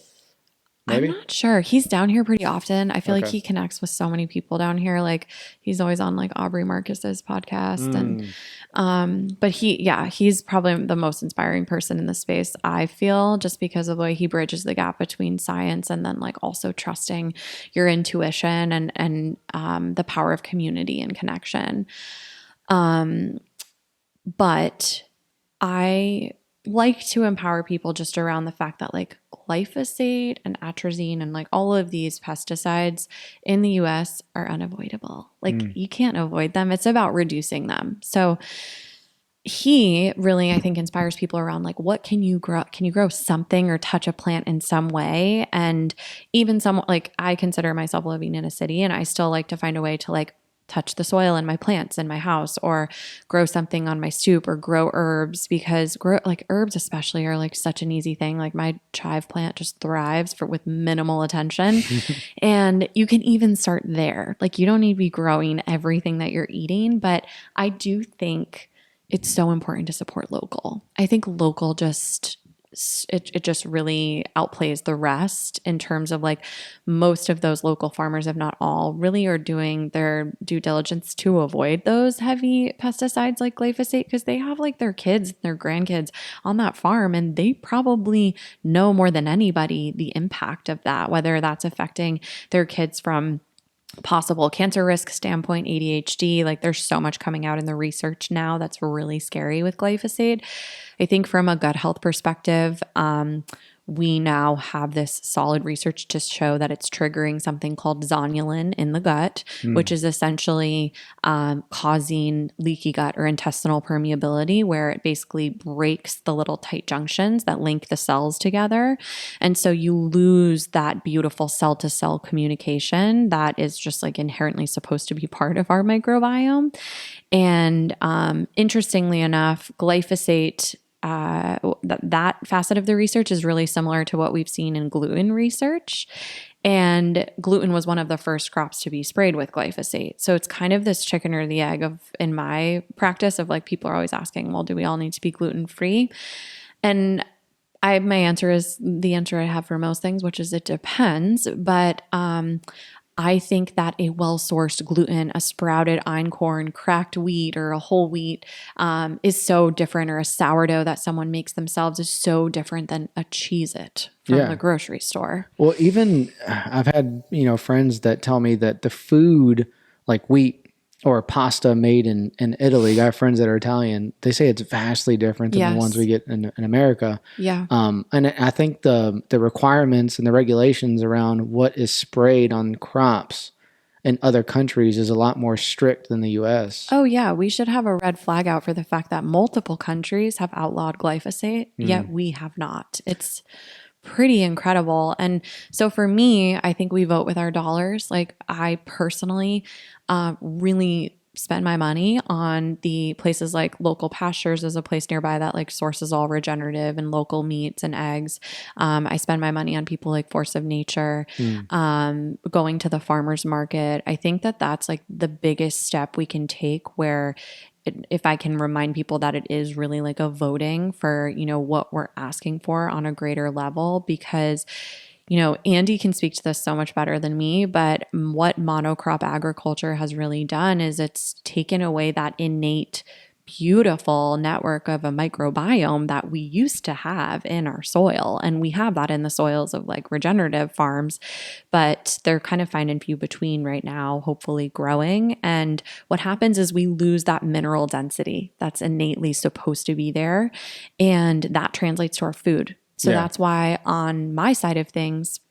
I'm Maybe. not sure. He's down here pretty often. I feel like Okay. he connects with so many people down here. Like he's always on like Aubrey Marcus's podcast and Mm. but he's probably the most inspiring person in the space, I feel, just because of the way he bridges the gap between science and then like also trusting your intuition and the power of community and connection. But I like to empower people just around the fact that like glyphosate and atrazine and like all of these pesticides in the US are unavoidable. Like you can't avoid them. It's about reducing them. So he really, I think, inspires people around like what can you grow? Can you grow something or touch a plant in some way? And even some like I consider myself living in a city and I still like to find a way to like touch the soil in my plants in my house or grow something on my stoop or grow herbs because like herbs especially are like such an easy thing. Like my chive plant just thrives with minimal attention. And you can even start there. Like you don't need to be growing everything that you're eating, but I do think it's so important to support local. I think local just it just really outplays the rest in terms of like most of those local farmers, if not all, really are doing their due diligence to avoid those heavy pesticides like glyphosate because they have like their kids, their grandkids on that farm and they probably know more than anybody the impact of that, whether that's affecting their kids from possible cancer risk standpoint, ADHD, like there's so much coming out in the research now that's really scary with glyphosate. I think from a gut health perspective, we now have this solid research to show that it's triggering something called zonulin in the gut, which is essentially causing leaky gut or intestinal permeability, where it basically breaks the little tight junctions that link the cells together. And so you lose that beautiful cell to cell communication that is just like inherently supposed to be part of our microbiome. And interestingly enough, glyphosate that facet of the research is really similar to what we've seen in gluten research. And gluten was one of the first crops to be sprayed with glyphosate. So it's kind of this chicken or the egg of in my practice of like people are always asking, well, do we all need to be gluten free? And my answer is the answer I have for most things, which is it depends. But I think that a well-sourced gluten, a sprouted einkorn, cracked wheat, or a whole wheat is so different, or a sourdough that someone makes themselves is so different than a Cheez-It from the grocery store. Well, even I've had, friends that tell me that the food like wheat or pasta made in Italy, I have friends that are Italian, they say it's vastly different than the ones we get in America. Yeah. And I think the requirements and the regulations around what is sprayed on crops in other countries is a lot more strict than the US. Oh, yeah. We should have a red flag out for the fact that multiple countries have outlawed glyphosate, yet we have not. It's pretty incredible. And so for me, I think we vote with our dollars. Like I personally really spend my money on the places like Local Pastures is a place nearby that like sources all regenerative and local meats and eggs. I spend my money on people like Force of Nature, going to the farmer's market. I think that that's like the biggest step we can take where if I can remind people that it is really like a voting for, what we're asking for on a greater level, because, Andy can speak to this so much better than me, but what monocrop agriculture has really done is it's taken away that innate beautiful network of a microbiome that we used to have in our soil. And we have that in the soils of like regenerative farms, but they're kind of fine and few between right now, hopefully growing. And what happens is we lose that mineral density that's innately supposed to be there. And that translates to our food. So that's why on my side of things,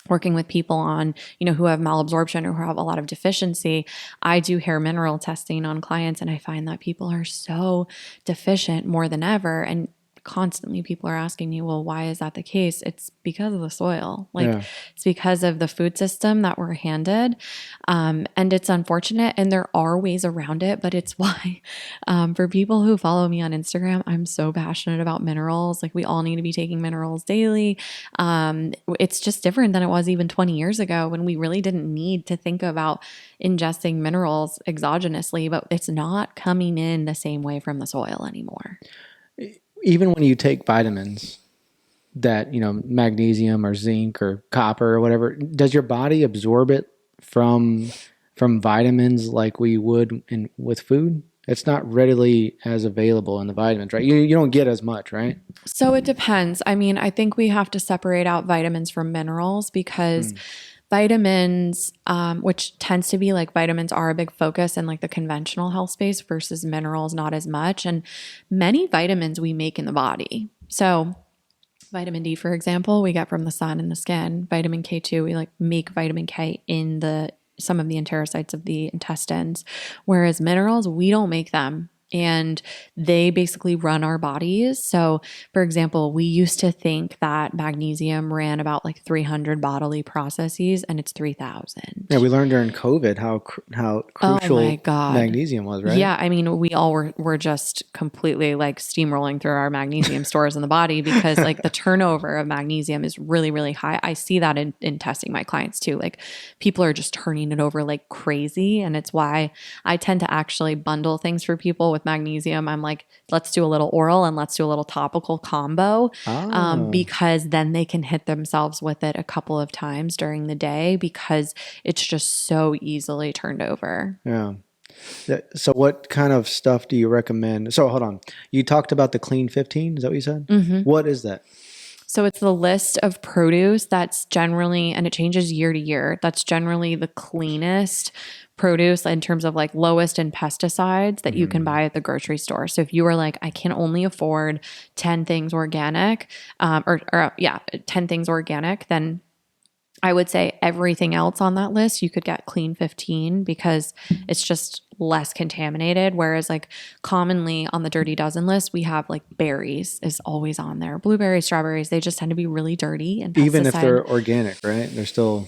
working with people on, who have malabsorption or who have a lot of deficiency, I do hair mineral testing on clients and I find that people are so deficient more than ever. And constantly people are asking me, well, why is that the case? It's because of the soil. Like Yeah. it's because of the food system that we're handed. And it's unfortunate and there are ways around it, but it's why for people who follow me on Instagram, I'm so passionate about minerals. Like we all need to be taking minerals daily. It's just different than it was even 20 years ago when we really didn't need to think about ingesting minerals exogenously, but it's not coming in the same way from the soil anymore. Even when you take vitamins that, magnesium or zinc or copper or whatever, does your body absorb it from vitamins like we would with food? It's not readily as available in the vitamins, right? You don't get as much, right? So it depends. I mean, I think we have to separate out vitamins from minerals because vitamins, which tends to be like vitamins are a big focus in like the conventional health space versus minerals, not as much. And many vitamins we make in the body. So vitamin D, for example, we get from the sun and the skin. Vitamin K2, we like make vitamin K in some of the enterocytes of the intestines. Whereas minerals, we don't make them. And they basically run our bodies. So, for example, we used to think that magnesium ran about like 300 bodily processes, and it's 3,000. Yeah, we learned during COVID how Oh crucial my God. magnesium was, right? Yeah, I mean, we all were just completely like steamrolling through our magnesium stores in the body because like the turnover of magnesium is really, really high. I see that in testing my clients too. Like people are just turning it over like crazy. And it's why I tend to actually bundle things for people with magnesium. I'm like, let's do a little oral and let's do a little topical combo because then they can hit themselves with it a couple of times during the day because it's just so easily turned over. Yeah. So what kind of stuff do you recommend? So hold on. You talked about the Clean 15. Is that what you said? Mm-hmm. What is that? So it's the list of produce that's generally, and it changes year to year, that's generally the cleanest produce in terms of like lowest in pesticides that you can buy at the grocery store. So if you were like, I can only afford 10 things organic, 10 things organic, then I would say everything else on that list, you could get Clean 15 because it's just less contaminated. Whereas like commonly on the Dirty Dozen list, we have like berries is always on there. Blueberries, strawberries, they just tend to be really dirty and pesticide. Even if they're organic, right? They're still...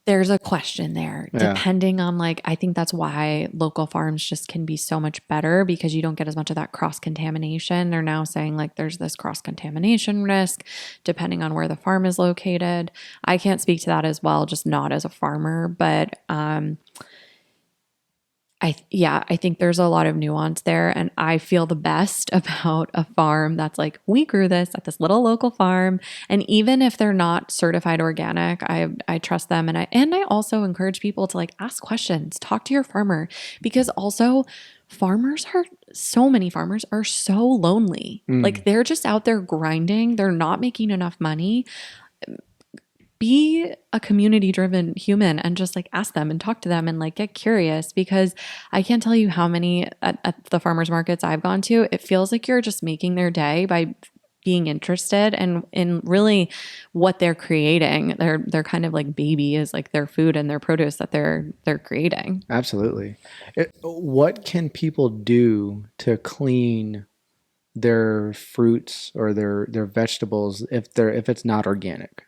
There's a question there depending on like, I think that's why local farms just can be so much better because you don't get as much of that cross contamination. They're now saying like there's this cross contamination risk depending on where the farm is located. I can't speak to that as well, just not as a farmer, but I think there's a lot of nuance there, and I feel the best about a farm that's like, we grew this at this little local farm, and even if they're not certified organic, I trust them, and I also encourage people to like ask questions, talk to your farmer, because also so many farmers are so lonely. Like they're just out there grinding, they're not making enough money. Be a community-driven human and just like ask them and talk to them and like get curious, because I can't tell you how many at the farmers markets I've gone to, it feels like you're just making their day by being interested and in really what they're creating. They're kind of like baby is like their food and their produce that they're creating. Absolutely. What can people do to clean their fruits or their vegetables if it's not organic?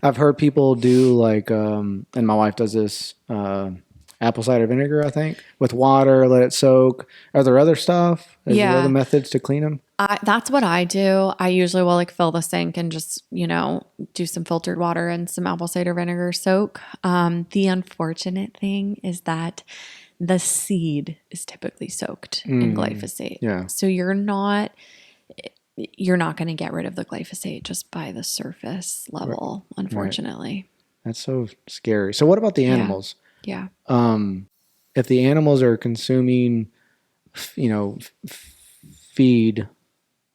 I've heard people do like, and my wife does this, apple cider vinegar, I think, with water, let it soak. Are there other stuff? Is there other methods to clean them? That's what I do. I usually will like fill the sink and just, do some filtered water and some apple cider vinegar soak. The unfortunate thing is that the seed is typically soaked in glyphosate. Yeah. So you're not going to get rid of the glyphosate just by the surface level, unfortunately. Right. That's so scary. So what about the animals? Yeah. If the animals are consuming, feed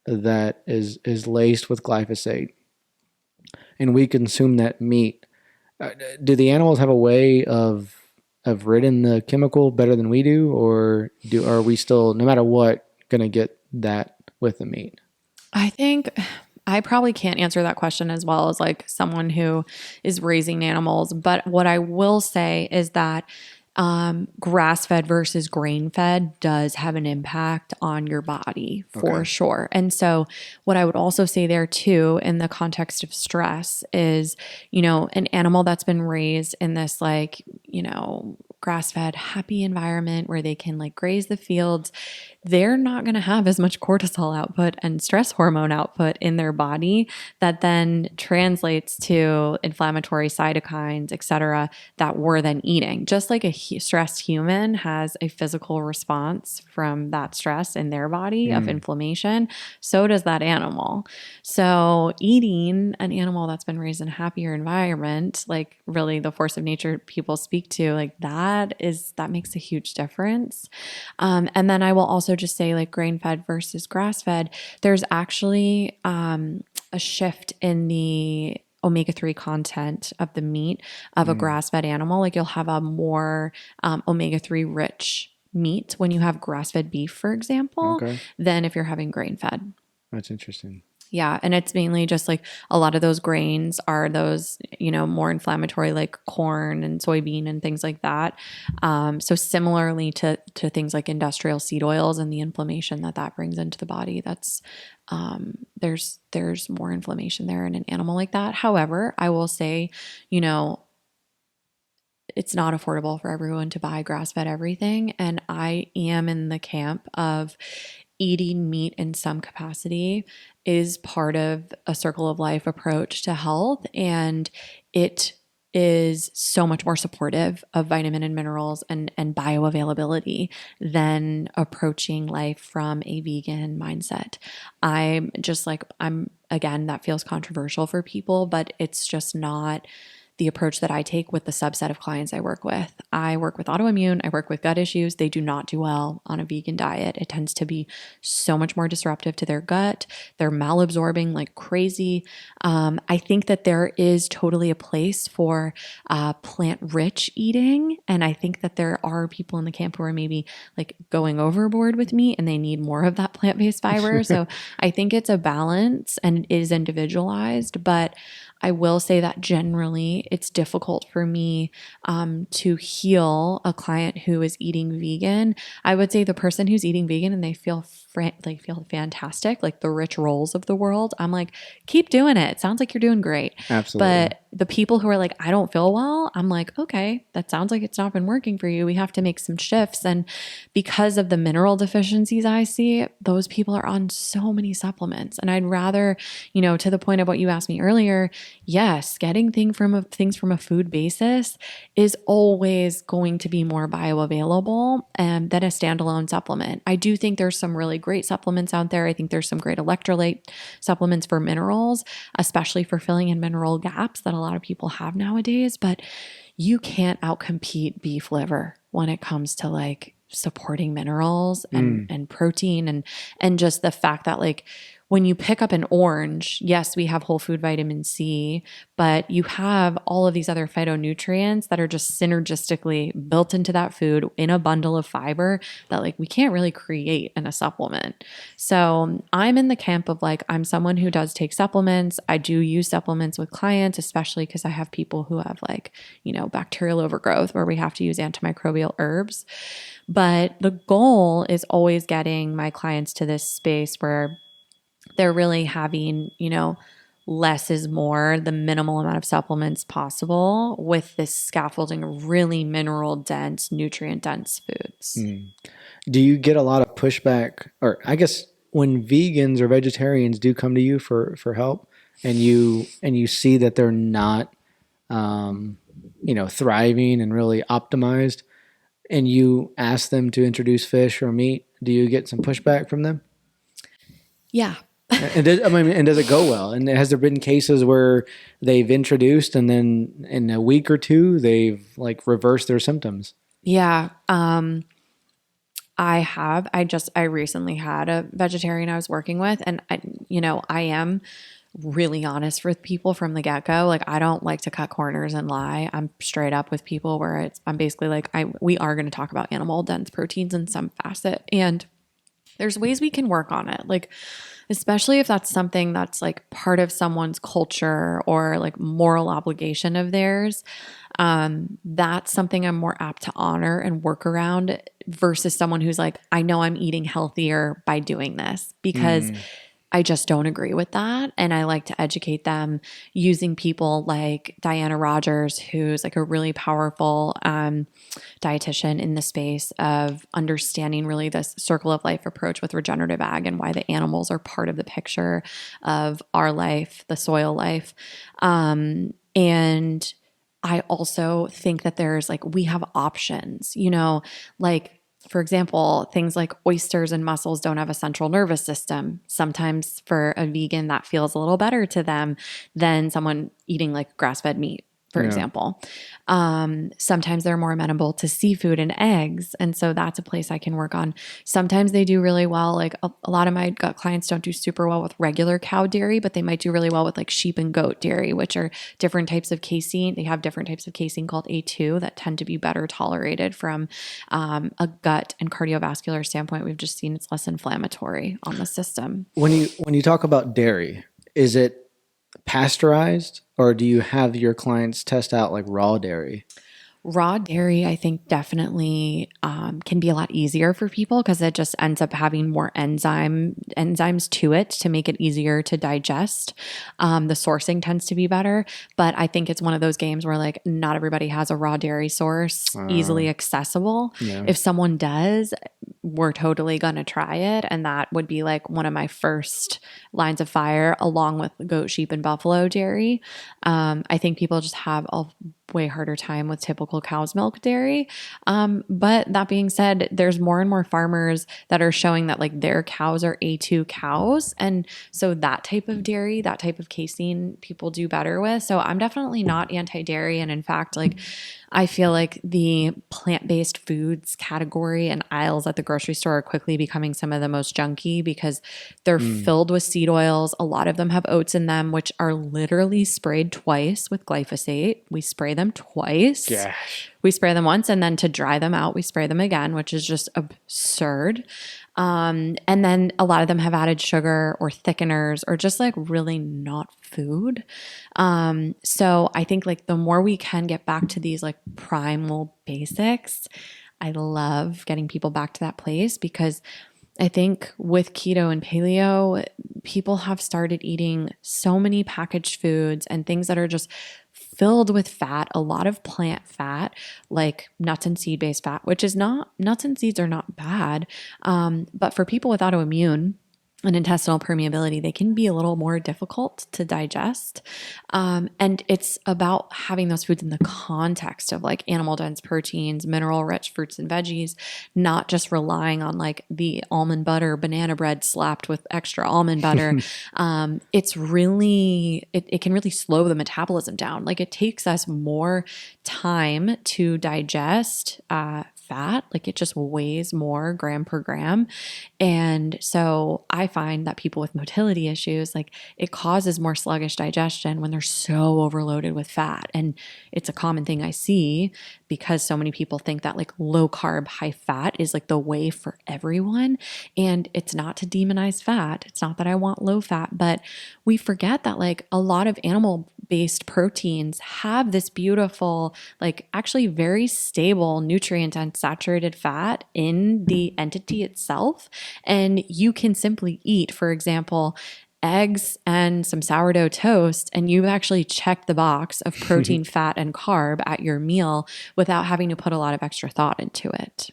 that is laced with glyphosate, and we consume that meat, do the animals have a way of ridding the chemical better than we do, or are we still, no matter what, going to get that with the meat? I think I probably can't answer that question as well as like someone who is raising animals. But what I will say is that grass-fed versus grain-fed does have an impact on your body for sure. And so what I would also say there too, in the context of stress is, an animal that's been raised in this grass-fed happy environment where they can graze the fields, they're not going to have as much cortisol output and stress hormone output in their body that then translates to inflammatory cytokines, et cetera, that we're then eating. Just like a stressed human has a physical response from that stress in their body of inflammation, so does that animal. So eating an animal that's been raised in a happier environment, like really the force of nature people speak to, that makes a huge difference. And then I will also just say grain-fed versus grass-fed, there's actually a shift in the omega-3 content of the meat of a grass-fed animal. You'll have a more omega-3 rich meat when you have grass-fed beef, for example, than if you're having grain-fed. That's interesting. Yeah. And it's mainly just a lot of those grains are those, more inflammatory, like corn and soybean and things like that. So similarly to things like industrial seed oils and the inflammation that brings into the body, that's, there's more inflammation there in an animal like that. However, I will say, it's not affordable for everyone to buy grass-fed everything. And I am in the camp of eating meat in some capacity is part of a circle of life approach to health. And it is so much more supportive of vitamin and minerals and bioavailability than approaching life from a vegan mindset. Again, that feels controversial for people, but it's just not the approach that I take with the subset of clients I work with. I work with autoimmune, I work with gut issues. They do not do well on a vegan diet. It tends to be so much more disruptive to their gut. They're malabsorbing like crazy. I think that there is totally a place for plant-rich eating. And I think that there are people in the camp who are maybe going overboard with meat and they need more of that plant-based fiber. So I think it's a balance and it is individualized, but I will say that generally it's difficult for me to heal a client who is eating vegan. I would say the person who's eating vegan and they feel fantastic, like the Rich Rolls of the world. I'm like, keep doing it. It sounds like you're doing great. Absolutely. But the people who are like, I don't feel well, I'm like, okay, that sounds like it's not been working for you. We have to make some shifts. And because of the mineral deficiencies I see, those people are on so many supplements. And I'd rather, to the point of what you asked me earlier, yes, getting things from a food basis is always going to be more bioavailable than a standalone supplement. I do think there's some really great supplements out there. I think there's some great electrolyte supplements for minerals, especially for filling in mineral gaps that a lot of people have nowadays. But you can't outcompete beef liver when it comes to supporting minerals and protein and just the fact that when you pick up an orange, yes, we have whole food vitamin C, but you have all of these other phytonutrients that are just synergistically built into that food in a bundle of fiber that we can't really create in a supplement. So I'm in the camp of I'm someone who does take supplements. I do use supplements with clients, especially because I have people who have bacterial overgrowth where we have to use antimicrobial herbs. But the goal is always getting my clients to this space where they're really having, less is more, the minimal amount of supplements possible with this scaffolding of really mineral dense, nutrient dense foods. Do you get a lot of pushback, or I guess when vegans or vegetarians do come to you for help and you see that they're not, thriving and really optimized, and you ask them to introduce fish or meat, do you get some pushback from them? Yeah. And does it go well? And has there been cases where they've introduced and then in a week or two they've reversed their symptoms? Yeah. I have. I recently had a vegetarian I was working with, and I am really honest with people from the get-go. I don't like to cut corners and lie. I'm straight up with people where I'm basically we are going to talk about animal dense proteins in some facet. And There's ways we can work on it. Like, especially if that's something that's like part of someone's culture or like moral obligation of theirs. That's something I'm more apt to honor and work around versus someone who's like, I know I'm eating healthier by doing this because I just don't agree with that. And I like to educate them using people like Diana Rogers, who's like a really powerful dietitian in the space of understanding really this circle of life approach with regenerative ag and why the animals are part of the picture of our life, the soil life. And I also think that there's like, we have options, you know, like, for example, things like oysters and mussels don't have a central nervous system. Sometimes for a vegan, that feels a little better to them than someone eating like grass-fed meat, for example. Sometimes they're more amenable to seafood and eggs. And so that's a place I can work on. Sometimes they do really well. Like a lot of my gut clients don't do super well with regular cow dairy, but they might do really well with like sheep and goat dairy, which are different types of casein. They have different types of casein called A2 that tend to be better tolerated from a gut and cardiovascular standpoint. We've just seen it's less inflammatory on the system. When you talk about dairy, is it pasteurized, or do you have your clients test out like raw dairy? Raw dairy, I think definitely can be a lot easier for people because it just ends up having more enzymes to it to make it easier to digest. The sourcing tends to be better, but I think it's one of those games where like not everybody has a raw dairy source easily accessible. Yeah. If someone does, we're totally going to try it. And that would be like one of my first lines of fire along with goat, sheep, and buffalo dairy. I think people just have a way harder time with typical cow's milk dairy. But that being said, there's more and more farmers that are showing that like their cows are A2 cows. And so that type of dairy, that type of casein, people do better with. So I'm definitely not anti-dairy. And in fact, like I feel like the plant-based foods category and aisles at the grocery store are quickly becoming some of the most junky because they're filled with seed oils. A lot of them have oats in them, which are literally sprayed twice with glyphosate. We spray them twice. Gosh. We spray them once, and then to dry them out, we spray them again, which is just absurd. And then a lot of them have added sugar or thickeners or just like really not food. So I think like the more we can get back to these like primal basics, I love getting people back to that place because I think with keto and paleo, people have started eating so many packaged foods and things that are just filled with fat, a lot of plant fat, like nuts and seed-based fat, which is not, nuts and seeds are not bad. But for people with autoimmune and intestinal permeability, they can be a little more difficult to digest. And it's about having those foods in the context of like animal dense proteins, mineral rich fruits and veggies, not just relying on like the almond butter, banana bread slapped with extra almond butter. It's really, it can really slow the metabolism down. Like it takes us more time to digest fat, like it just weighs more gram per gram. And so I find that people with motility issues, like it causes more sluggish digestion when they're so overloaded with fat. And it's a common thing I see because so many people think that like low carb, high fat is like the way for everyone. And it's not to demonize fat. It's not that I want low fat, but we forget that like a lot of animal based proteins have this beautiful, like actually very stable nutrient and saturated fat in the entity itself. And you can simply eat, for example, eggs and some sourdough toast, and you've actually checked the box of protein, fat, and carb at your meal without having to put a lot of extra thought into it.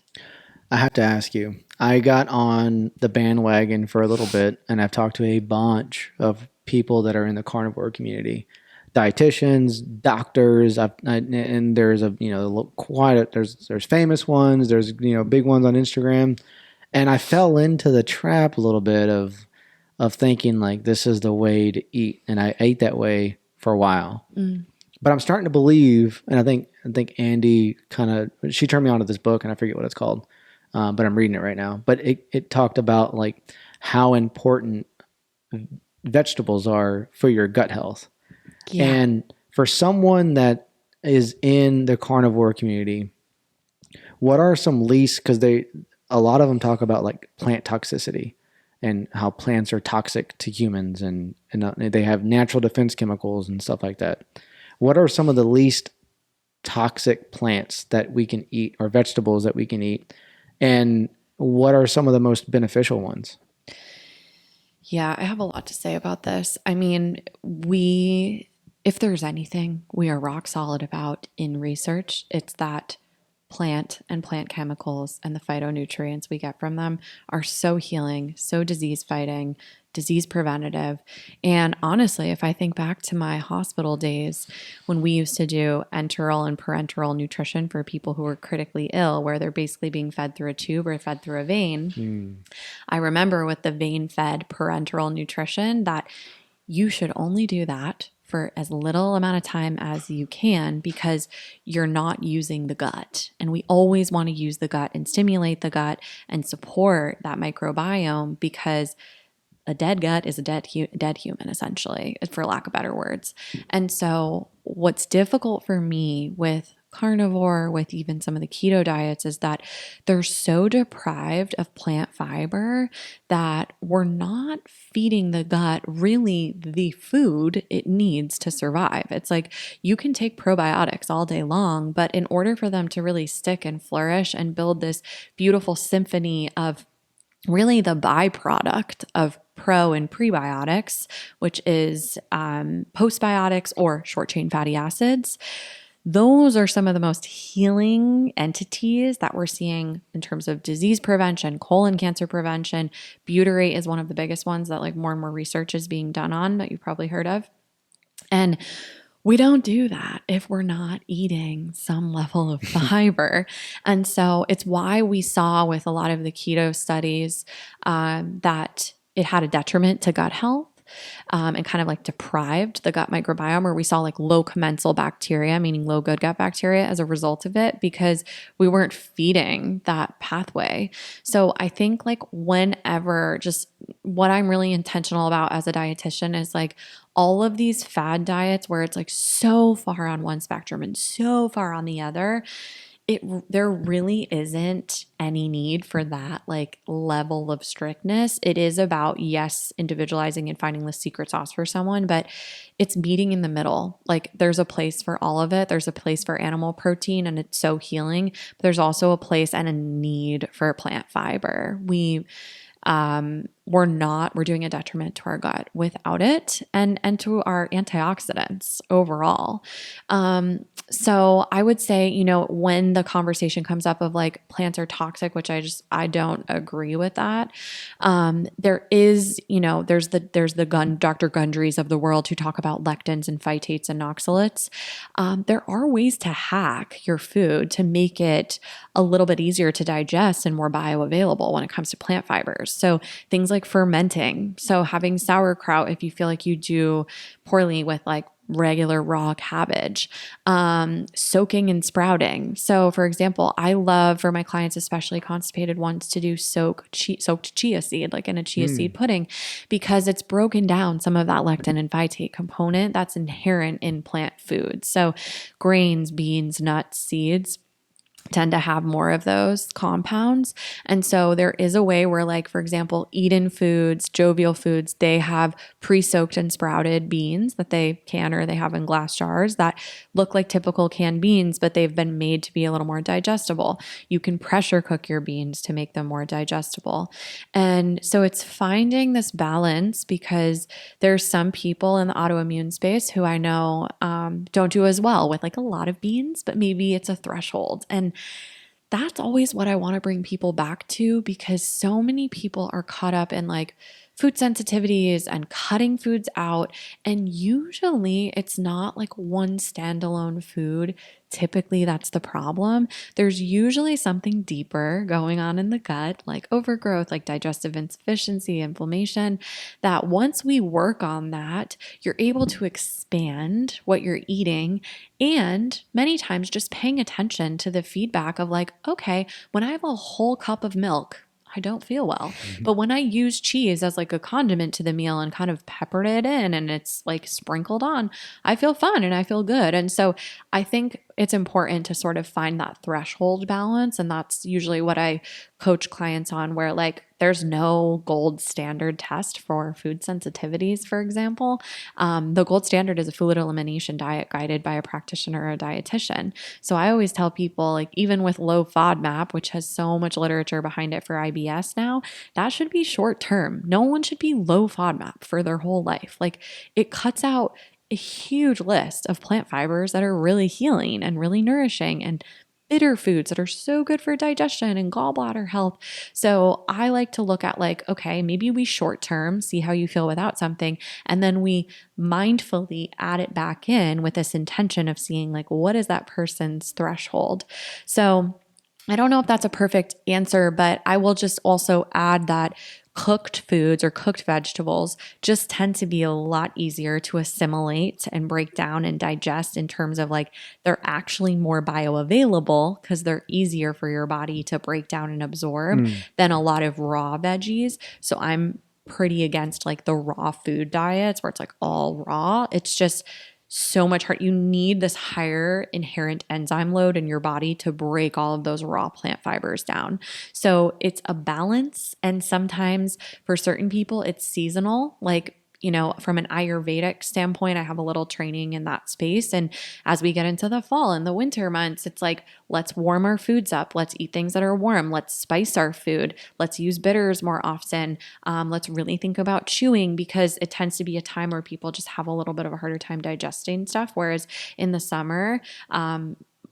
I have to ask you, I got on the bandwagon for a little bit, and I've talked to a bunch of people that are in the carnivore community. Dietitians, doctors, and there's there's famous ones, there's big ones on Instagram, and I fell into the trap a little bit of thinking like this is the way to eat, and I ate that way for a while. But I'm starting to believe, and I think Andy she turned me on to this book, and I forget what it's called, but I'm reading it right now. But it talked about like how important vegetables are for your gut health. Yeah. And for someone that is in the carnivore community, what are some least, because a lot of them talk about like plant toxicity and how plants are toxic to humans, and they have natural defense chemicals and stuff like that. What are some of the least toxic plants that we can eat, or vegetables that we can eat? And what are some of the most beneficial ones? Yeah, I have a lot to say about this. I mean, if there's anything we are rock solid about in research, it's that plant and plant chemicals and the phytonutrients we get from them are so healing, so disease fighting, disease preventative. And honestly, if I think back to my hospital days when we used to do enteral and parenteral nutrition for people who were critically ill, where they're basically being fed through a tube or fed through a vein, I remember with the vein fed parenteral nutrition that you should only do that for as little amount of time as you can, because you're not using the gut. And we always want to use the gut and stimulate the gut and support that microbiome, because a dead gut is a dead human, essentially, for lack of better words. And so what's difficult for me with carnivore, with even some of the keto diets, is that they're so deprived of plant fiber that we're not feeding the gut really the food it needs to survive. It's like you can take probiotics all day long, but in order for them to really stick and flourish and build this beautiful symphony of really the byproduct of pro and prebiotics, which is postbiotics or short chain fatty acids, those are some of the most healing entities that we're seeing in terms of disease prevention, colon cancer prevention. Butyrate is one of the biggest ones that like more and more research is being done on, that you've probably heard of. And we don't do that if we're not eating some level of fiber. And so it's why we saw with a lot of the keto studies that it had a detriment to gut health. And kind of like deprived the gut microbiome, where we saw like low commensal bacteria, meaning low good gut bacteria, as a result of it, because we weren't feeding that pathway. So I think like whenever, just what I'm really intentional about as a dietitian is like all of these fad diets where it's like so far on one spectrum and so far on the other, there really isn't any need for that like level of strictness. It is about, yes, individualizing and finding the secret sauce for someone, but it's meeting in the middle. Like there's a place for all of it. There's a place for animal protein and it's so healing, but there's also a place and a need for plant fiber. We're doing a detriment to our gut without it, and to our antioxidants overall. So I would say, when the conversation comes up of like plants are toxic, which I don't agree with that. There is, there's the Dr. Gundrys of the world who talk about lectins and phytates and oxalates. There are ways to hack your food to make it a little bit easier to digest and more bioavailable when it comes to plant fibers. So things like fermenting. So having sauerkraut if you feel like you do poorly with like regular raw cabbage, soaking and sprouting. So for example, I love for my clients, especially constipated ones, to do soaked chia seed, like in a chia seed pudding, because it's broken down some of that lectin and phytate component that's inherent in plant foods. So grains, beans, nuts, seeds tend to have more of those compounds. And so there is a way where, like, for example, Eden Foods, Jovial Foods, they have pre-soaked and sprouted beans that they can, or they have in glass jars that look like typical canned beans, but they've been made to be a little more digestible. You can pressure cook your beans to make them more digestible. And so it's finding this balance, because there's some people in the autoimmune space who I know don't do as well with like a lot of beans, but maybe it's a threshold. And that's always what I want to bring people back to, because so many people are caught up in like food sensitivities and cutting foods out. And usually it's not like one standalone food. Typically that's the problem. There's usually something deeper going on in the gut, like overgrowth, like digestive insufficiency, inflammation, that once we work on that, you're able to expand what you're eating. And many times just paying attention to the feedback of like, okay, when I have a whole cup of milk, I don't feel well. But when I use cheese as like a condiment to the meal and kind of peppered it in and it's like sprinkled on, I feel fun and I feel good. And so I think it's important to sort of find that threshold balance. And that's usually what I coach clients on, where like there's no gold standard test for food sensitivities, for example. The gold standard is a fluid elimination diet guided by a practitioner or a dietitian. So I always tell people, like, even with low FODMAP, which has so much literature behind it for IBS now, that should be short term. No one should be low FODMAP for their whole life. Like, it cuts out a huge list of plant fibers that are really healing and really nourishing, and bitter foods that are so good for digestion and gallbladder health. So I like to look at like, okay, maybe we short term see how you feel without something, and then we mindfully add it back in with this intention of seeing like, what is that person's threshold? So I don't know if that's a perfect answer, but I will just also add that cooked foods or cooked vegetables just tend to be a lot easier to assimilate and break down and digest, in terms of like they're actually more bioavailable because they're easier for your body to break down and absorb than a lot of raw veggies. So I'm pretty against like the raw food diets where it's like all raw. It's just so much hard. You need this higher inherent enzyme load in your body to break all of those raw plant fibers down. So it's a balance. And sometimes for certain people, it's seasonal. Like, you know, from an Ayurvedic standpoint, I have a little training in that space. And as we get into the fall and the winter months, it's like, let's warm our foods up. Let's eat things that are warm. Let's spice our food. Let's use bitters more often. Let's really think about chewing, because it tends to be a time where people just have a little bit of a harder time digesting stuff. Whereas in the summer,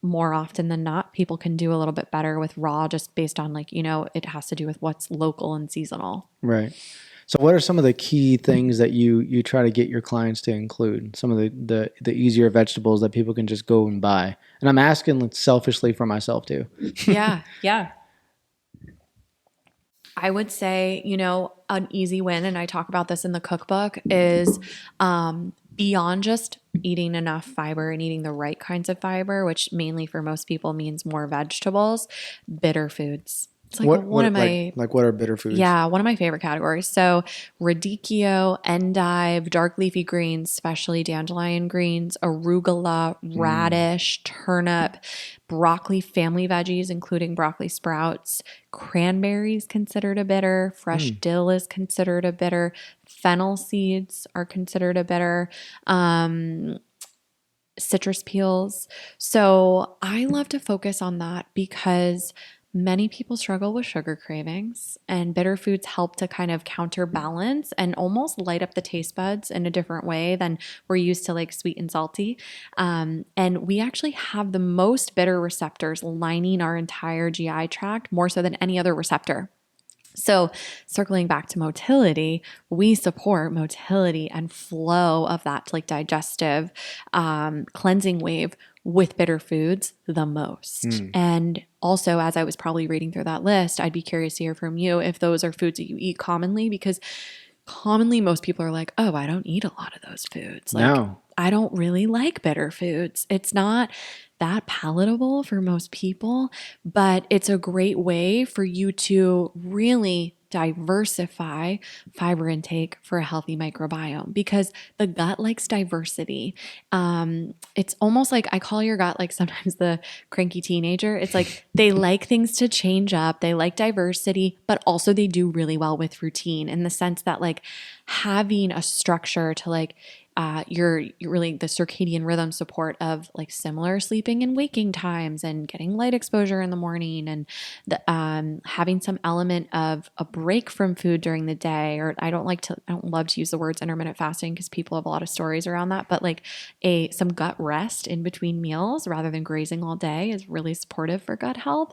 more often than not, people can do a little bit better with raw, just based on like, you know, it has to do with what's local and seasonal. Right. So what are some of the key things that you try to get your clients to include? Some of the easier vegetables that people can just go and buy? And I'm asking selfishly for myself too. Yeah. I would say, you know, an easy win, and I talk about this in the cookbook, is beyond just eating enough fiber and eating the right kinds of fiber, which mainly for most people means more vegetables, bitter foods. It's like what are bitter foods? Yeah, one of my favorite categories. So radicchio, endive, dark leafy greens, especially dandelion greens, arugula, radish, turnip, broccoli family veggies, including broccoli sprouts, cranberries considered a bitter, fresh dill is considered a bitter, fennel seeds are considered a bitter. Citrus peels. So I love to focus on that because many people struggle with sugar cravings, and bitter foods help to kind of counterbalance and almost light up the taste buds in a different way than we're used to, like sweet and salty. And we actually have the most bitter receptors lining our entire GI tract, more so than any other receptor. So circling back to motility, we support motility and flow of that like digestive cleansing wave with bitter foods the most. And also, as I was probably reading through that list, I'd be curious to hear from you if those are foods that you eat commonly, because commonly most people are like, oh, I don't eat a lot of those foods. Like, no. I don't really like bitter foods. It's not that palatable for most people, but it's a great way for you to really diversify fiber intake for a healthy microbiome, because the gut likes diversity. It's almost like I call your gut like sometimes the cranky teenager. It's like they like things to change up. They like diversity, but also they do really well with routine, in the sense that like having a structure to like you're really the circadian rhythm support of like similar sleeping and waking times, and getting light exposure in the morning, and the, having some element of a break from food during the day. Or I don't love to use the words intermittent fasting, because people have a lot of stories around that, but like some gut rest in between meals rather than grazing all day is really supportive for gut health.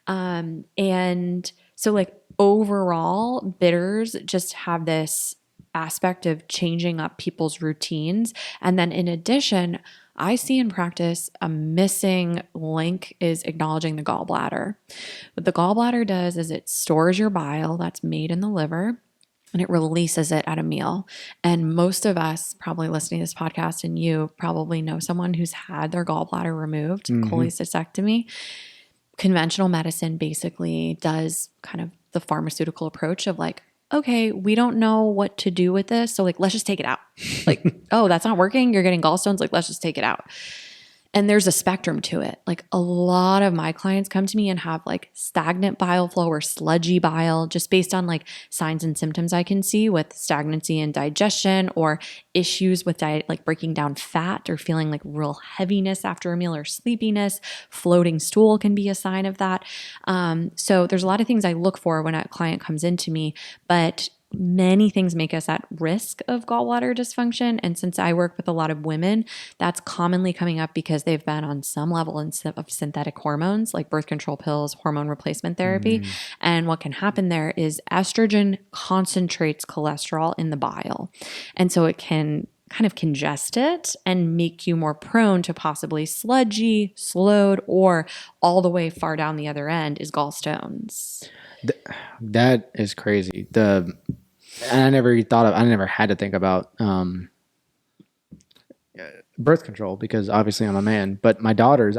And so like overall, bitters just have this aspect of changing up people's routines. And then in addition, I see in practice a missing link is acknowledging the gallbladder. What the gallbladder does is it stores your bile that's made in the liver, and it releases it at a meal. And most of us probably listening to this podcast, and you probably know someone who's had their gallbladder removed, cholecystectomy. Conventional medicine basically does kind of the pharmaceutical approach of like, okay, we don't know what to do with this, so like, let's just take it out. Like, oh, that's not working. You're getting gallstones. Like, let's just take it out. And there's a spectrum to it. Like a lot of my clients come to me and have like stagnant bile flow or sludgy bile just based on like signs and symptoms I can see with stagnancy in digestion or issues with diet, like breaking down fat or feeling like real heaviness after a meal or sleepiness. Floating stool can be a sign of that. So there's a lot of things I look for when a client comes into me, but many things make us at risk of gallbladder dysfunction. And since I work with a lot of women, that's commonly coming up because they've been on some level of synthetic hormones like birth control pills, hormone replacement therapy. And what can happen there is estrogen concentrates cholesterol in the bile. And so it can kind of congest it and make you more prone to possibly sludgy, slowed, or all the way far down the other end is gallstones. That is crazy. I never had to think about birth control because obviously I'm a man, but my daughters,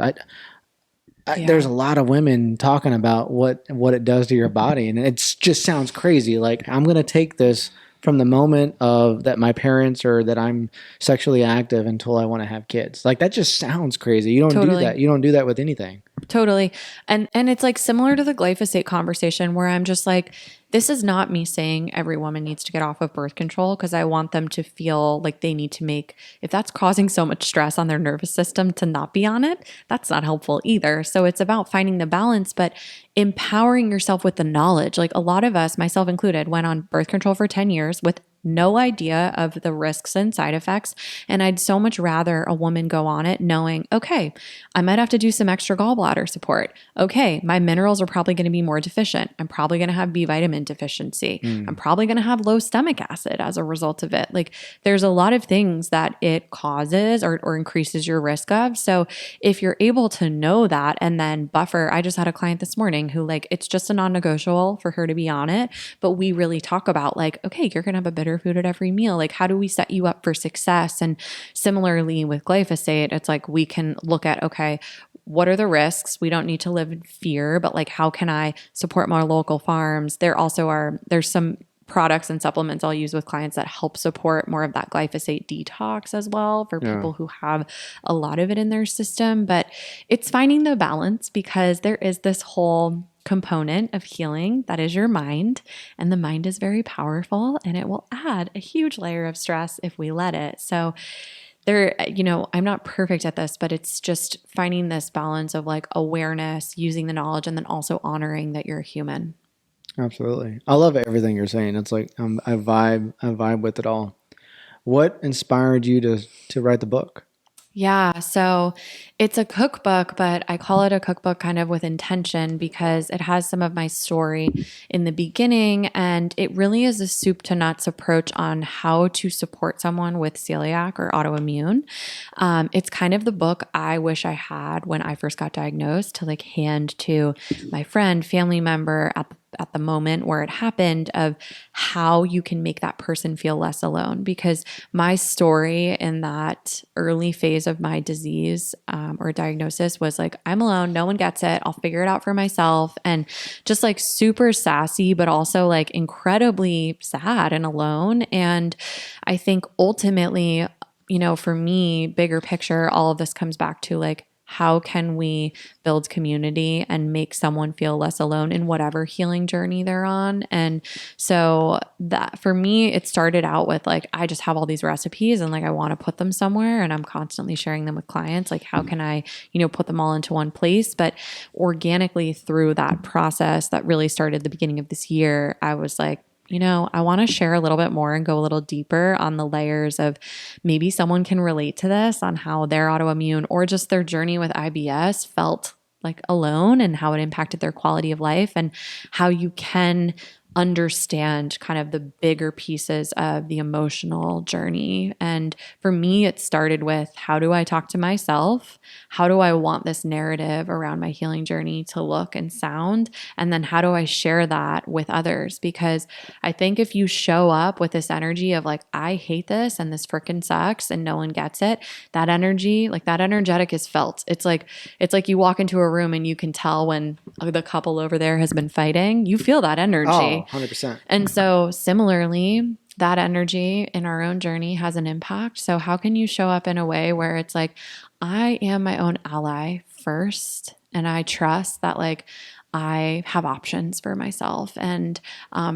there's a lot of women talking about what it does to your body. And it just sounds crazy. Like I'm going to take this from the moment of that my parents or that I'm sexually active until I want to have kids. Like that just sounds crazy. You don't do that. You don't do that with anything. Totally. And it's like similar to the glyphosate conversation where I'm just like, this is not me saying every woman needs to get off of birth control because I want them to feel like they need to make, if that's causing so much stress on their nervous system to not be on it, that's not helpful either. So it's about finding the balance, but empowering yourself with the knowledge. Like a lot of us, myself included, went on birth control for 10 years with no idea of the risks and side effects. And I'd so much rather a woman go on it knowing, okay, I might have to do some extra gallbladder support. Okay, my minerals are probably going to be more deficient. I'm probably going to have B vitamin deficiency. I'm probably going to have low stomach acid as a result of it. Like there's a lot of things that it causes or increases your risk of. So if you're able to know that and then buffer, I just had a client this morning who like, it's just a non-negotiable for her to be on it. But we really talk about like, okay, you're going to have a bitter food at every meal. Like, how do we set you up for success? And similarly with glyphosate, it's like we can look at, okay, what are the risks? We don't need to live in fear, but like, how can I support more local farms? There's some products and supplements I'll use with clients that help support more of that glyphosate detox as well for people who have a lot of it in their system. But it's finding the balance because there is this whole component of healing that is your mind, and the mind is very powerful and it will add a huge layer of stress if we let it. So I'm not perfect at this, but it's just finding this balance of like awareness, using the knowledge, and then also honoring that you're a human. Absolutely. I love everything you're saying. It's like I vibe with it all. What inspired you to write the book? Yeah, so it's a cookbook, but I call it a cookbook kind of with intention because it has some of my story in the beginning, and it really is a soup to nuts approach on how to support someone with celiac or autoimmune. It's kind of the book I wish I had when I first got diagnosed to like hand to my friend, family member at the moment where it happened of how you can make that person feel less alone. Because my story in that early phase of my disease or diagnosis was like, I'm alone, no one gets it, I'll figure it out for myself. And just like super sassy, but also like incredibly sad and alone. And I think ultimately, for me, bigger picture, all of this comes back to like, how can we build community and make someone feel less alone in whatever healing journey they're on? And so that for me, it started out with like, I just have all these recipes and like, I want to put them somewhere and I'm constantly sharing them with clients. Like, how can I, put them all into one place? But organically through that process that really started the beginning of this year, I was like, I want to share a little bit more and go a little deeper on the layers of maybe someone can relate to this on how their autoimmune or just their journey with IBS felt like alone and how it impacted their quality of life and how you can understand kind of the bigger pieces of the emotional journey. And for me, it started with how do I talk to myself? How do I want this narrative around my healing journey to look and sound? And then how do I share that with others? Because I think if you show up with this energy of like, I hate this and this freaking sucks and no one gets it, that energy, like that energetic is felt. It's like you walk into a room and you can tell when the couple over there has been fighting. You feel that energy. Oh, 100%. And so similarly, that energy in our own journey has an impact. So how can you show up in a way where it's like, I am my own ally first, and I trust that like I have options for myself. And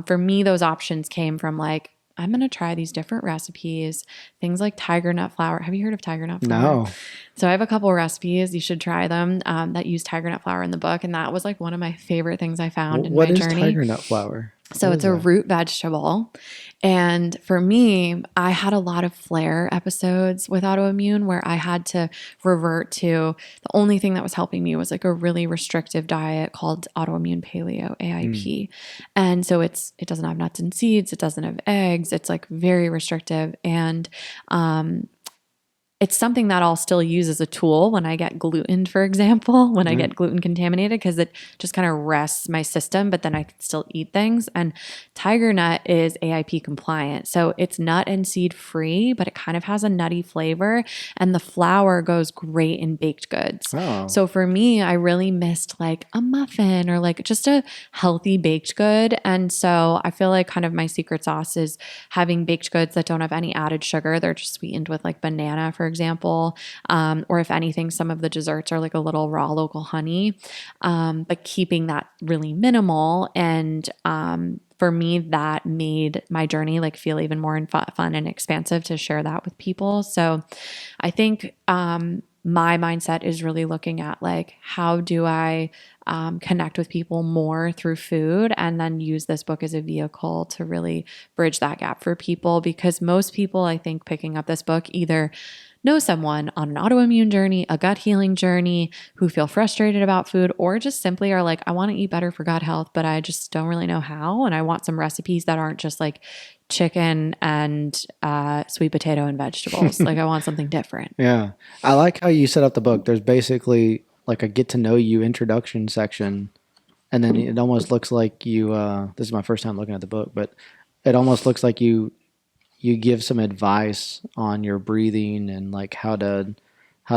for me, those options came from like, I'm going to try these different recipes, things like tiger nut flour. Have you heard of tiger nut flour? No. So I have a couple of recipes. You should try them that use tiger nut flour in the book. And that was like one of my favorite things I found in my journey. What is tiger nut flour? So it's a root vegetable. And for me, I had a lot of flare episodes with autoimmune where I had to revert to the only thing that was helping me was like a really restrictive diet called autoimmune paleo, AIP. And so it doesn't have nuts and seeds, it doesn't have eggs, it's like very restrictive. And it's something that I'll still use as a tool when I get gluten, for example, when I get gluten contaminated, because it just kind of rests my system, but then I can still eat things. And tiger nut is AIP compliant. So it's nut and seed free, but it kind of has a nutty flavor. And the flour goes great in baked goods. Oh. So for me, I really missed like a muffin or like just a healthy baked good. And so I feel like kind of my secret sauce is having baked goods that don't have any added sugar. They're just sweetened with like banana, for example, or if anything, some of the desserts are like a little raw local honey, but keeping that really minimal. And for me, that made my journey like feel even more fun and expansive to share that with people. So I think my mindset is really looking at like, how do I connect with people more through food, and then use this book as a vehicle to really bridge that gap for people. Because most people, I think, picking up this book either know someone on an autoimmune journey, a gut healing journey, who feel frustrated about food, or just simply are like, I want to eat better for gut health, but I just don't really know how. And I want some recipes that aren't just like chicken and sweet potato and vegetables. Like I want something different. Yeah. I like how you set up the book. There's basically like a get to know you introduction section. And then it almost looks like you, this is my first time looking at the book, but it almost looks like you give some advice on your breathing and like how to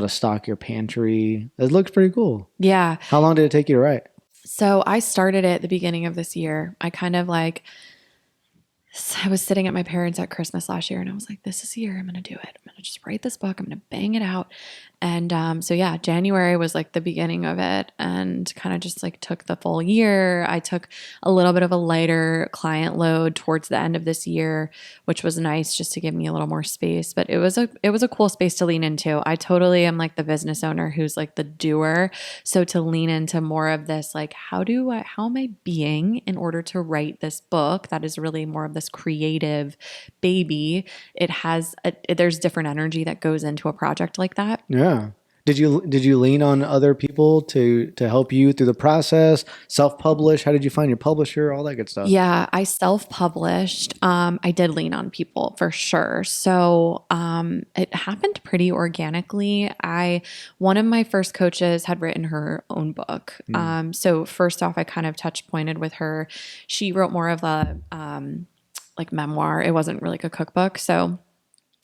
stock your pantry. It looks pretty cool. Yeah. How long did it take you to write? So I started it at the beginning of this year. I kind of like, I was sitting at my parents at Christmas last year and I was like, this is the year I'm going to do it. I'm going to just write this book. I'm going to bang it out. And so yeah, January was like the beginning of it, and kind of just like took the full year. I took a little bit of a lighter client load towards the end of this year, which was nice just to give me a little more space. But it was a cool space to lean into. I totally am like the business owner who's like the doer. So to lean into more of this, like how am I being in order to write this book that is really more of this creative baby? There's different energy that goes into a project like that. Yeah. Did you lean on other people to help you through the process? Self-publish? How did you find your publisher? All that good stuff. Yeah, I self-published. I did lean on people for sure. So it happened pretty organically. One of my first coaches had written her own book. So first off, I kind of touch pointed with her. She wrote more of a like memoir. It wasn't really like a cookbook. So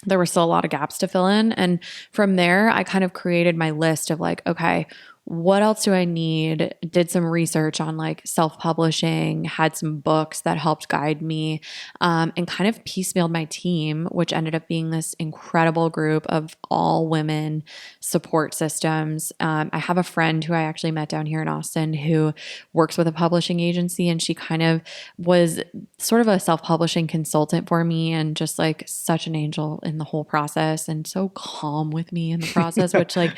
there were still a lot of gaps to fill in. And from there, I kind of created my list of like, okay, what else do I need? Did some research on like self-publishing, had some books that helped guide me, and kind of piecemealed my team, which ended up being this incredible group of all women support systems. I have a friend who I actually met down here in Austin who works with a publishing agency, and she kind of was sort of a self-publishing consultant for me, and just like such an angel in the whole process, and so calm with me in the process, which like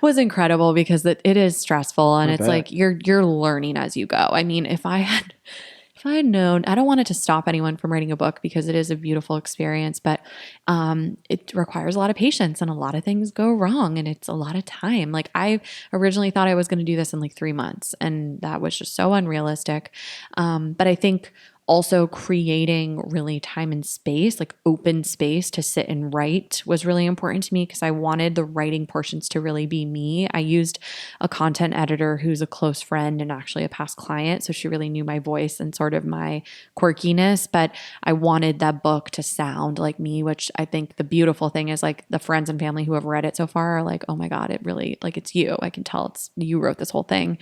was incredible because it is stressful, and it's like you're learning as you go. I mean, if I had known, I don't want it to stop anyone from writing a book because it is a beautiful experience, but it requires a lot of patience and a lot of things go wrong, and it's a lot of time. Like I originally thought I was going to do this in like 3 months, and that was just so unrealistic. But I think also creating really time and space, like open space to sit and write, was really important to me because I wanted the writing portions to really be me. I used a content editor who's a close friend and actually a past client, so she really knew my voice and sort of my quirkiness, but I wanted that book to sound like me, which I think the beautiful thing is like the friends and family who have read it so far are like, oh my God, it really, like it's you. I can tell you wrote this whole thing.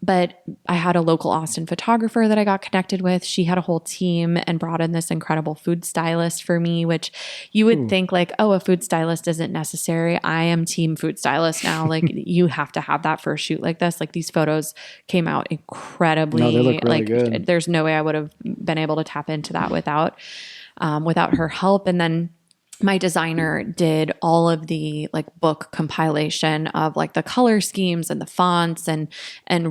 But I had a local Austin photographer that I got connected with. She had a whole team and brought in this incredible food stylist for me, which you would think like, oh, a food stylist isn't necessary. I am team food stylist now. Like you have to have that for a shoot like this. Like these photos came out incredibly. No, they look really like good. There's no way I would have been able to tap into that without her help. And then my designer did all of the like book compilation of like the color schemes and the fonts and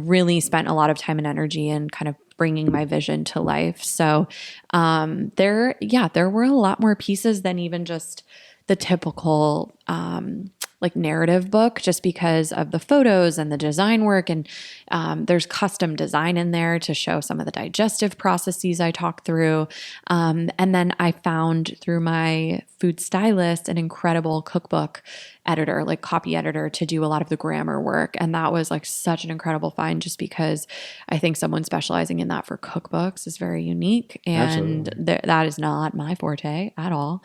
really spent a lot of time and energy in kind of bringing my vision to life. So there were a lot more pieces than even just the typical like narrative book, just because of the photos and the design work. And there's custom design in there to show some of the digestive processes I talk through. And then I found through my food stylist an incredible cookbook editor, like copy editor, to do a lot of the grammar work. And that was like such an incredible find, just because I think someone specializing in that for cookbooks is very unique. And that is not my forte at all.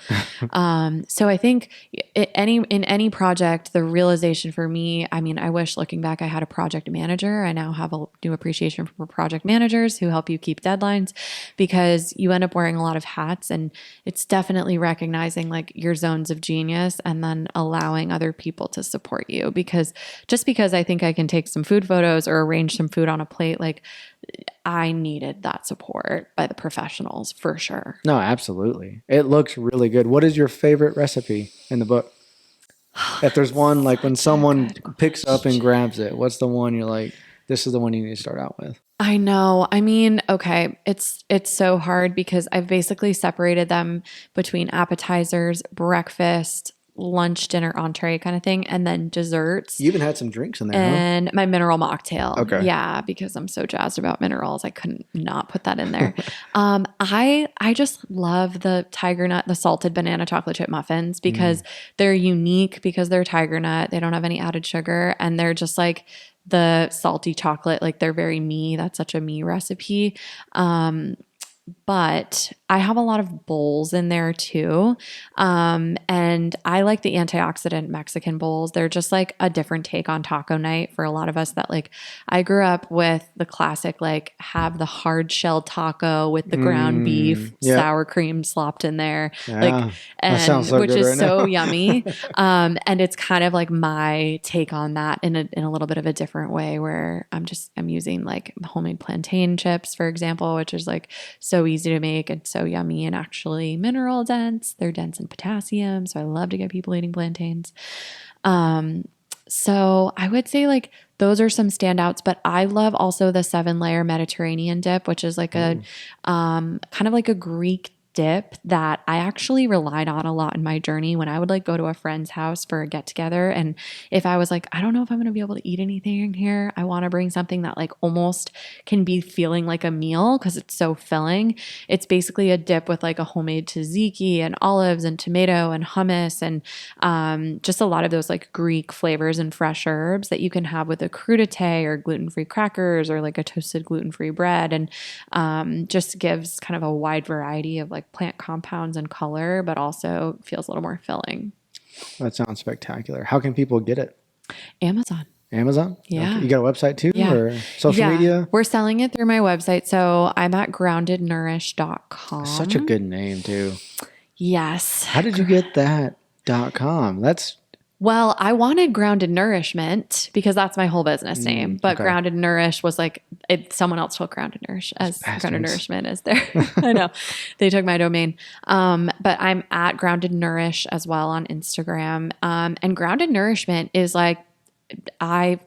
So I think in any project, the realization for me, I mean, I wish looking back I had a project manager. I now have a new appreciation for project managers who help you keep deadlines, because you end up wearing a lot of hats, and it's definitely recognizing like your zones of genius and then allowing other people to support you. Because just because I think I can take some food photos or arrange some food on a plate, like I needed that support by the professionals for sure. No, absolutely. It looks really good. What is your favorite recipe in the book? If there's one, like when someone picks up and grabs it, what's the one you're like, this is the one you need to start out with? I know. I mean, okay, it's so hard because I've basically separated them between appetizers, breakfast, lunch, dinner, entree kind of thing, and then desserts. You even had some drinks in there, and my mineral mocktail. Okay. Yeah, because I'm so jazzed about minerals, I couldn't not put that in there. I just love the tiger nut, the salted banana chocolate chip muffins, because they're unique, because they're tiger nut. They don't have any added sugar, and they're just like the salty chocolate. Like they're very me. That's such a me recipe. But I have a lot of bowls in there too. And I like the antioxidant Mexican bowls. They're just like a different take on taco night for a lot of us that like, I grew up with the classic, like have the hard shell taco with the ground beef, sour cream slopped in there. Like, and which is so yummy. And it's kind of like my take on that in a little bit of a different way, where I'm using like homemade plantain chips, for example, which is like so easy to make and so yummy and actually mineral dense. They're dense in potassium, so I love to get people eating plantains. So I would say like those are some standouts, but I love also the 7-layer Mediterranean dip, which is like a kind of like a Greek dip that I actually relied on a lot in my journey when I would like go to a friend's house for a get together. And if I was like, I don't know if I'm going to be able to eat anything in here, I want to bring something that like almost can be feeling like a meal because it's so filling. It's basically a dip with like a homemade tzatziki and olives and tomato and hummus and just a lot of those like Greek flavors and fresh herbs that you can have with a crudité or gluten-free crackers or like a toasted gluten-free bread, and just gives kind of a wide variety of like plant compounds and color, but also feels a little more filling. That sounds spectacular. How can people get it? Amazon. Amazon? Yeah. Okay. You got a website too? Yeah. Or social media? We're selling it through my website. So I'm at groundednourish.com. Such a good name too. Yes. How did you get that .com? Well, I wanted Grounded Nourishment because that's my whole business name. But okay. Grounded Nourish was like, someone else took Grounded Nourish as Grounded Nourishment as their, I know, they took my domain. But I'm at Grounded Nourish as well on Instagram. And Grounded Nourishment is like, I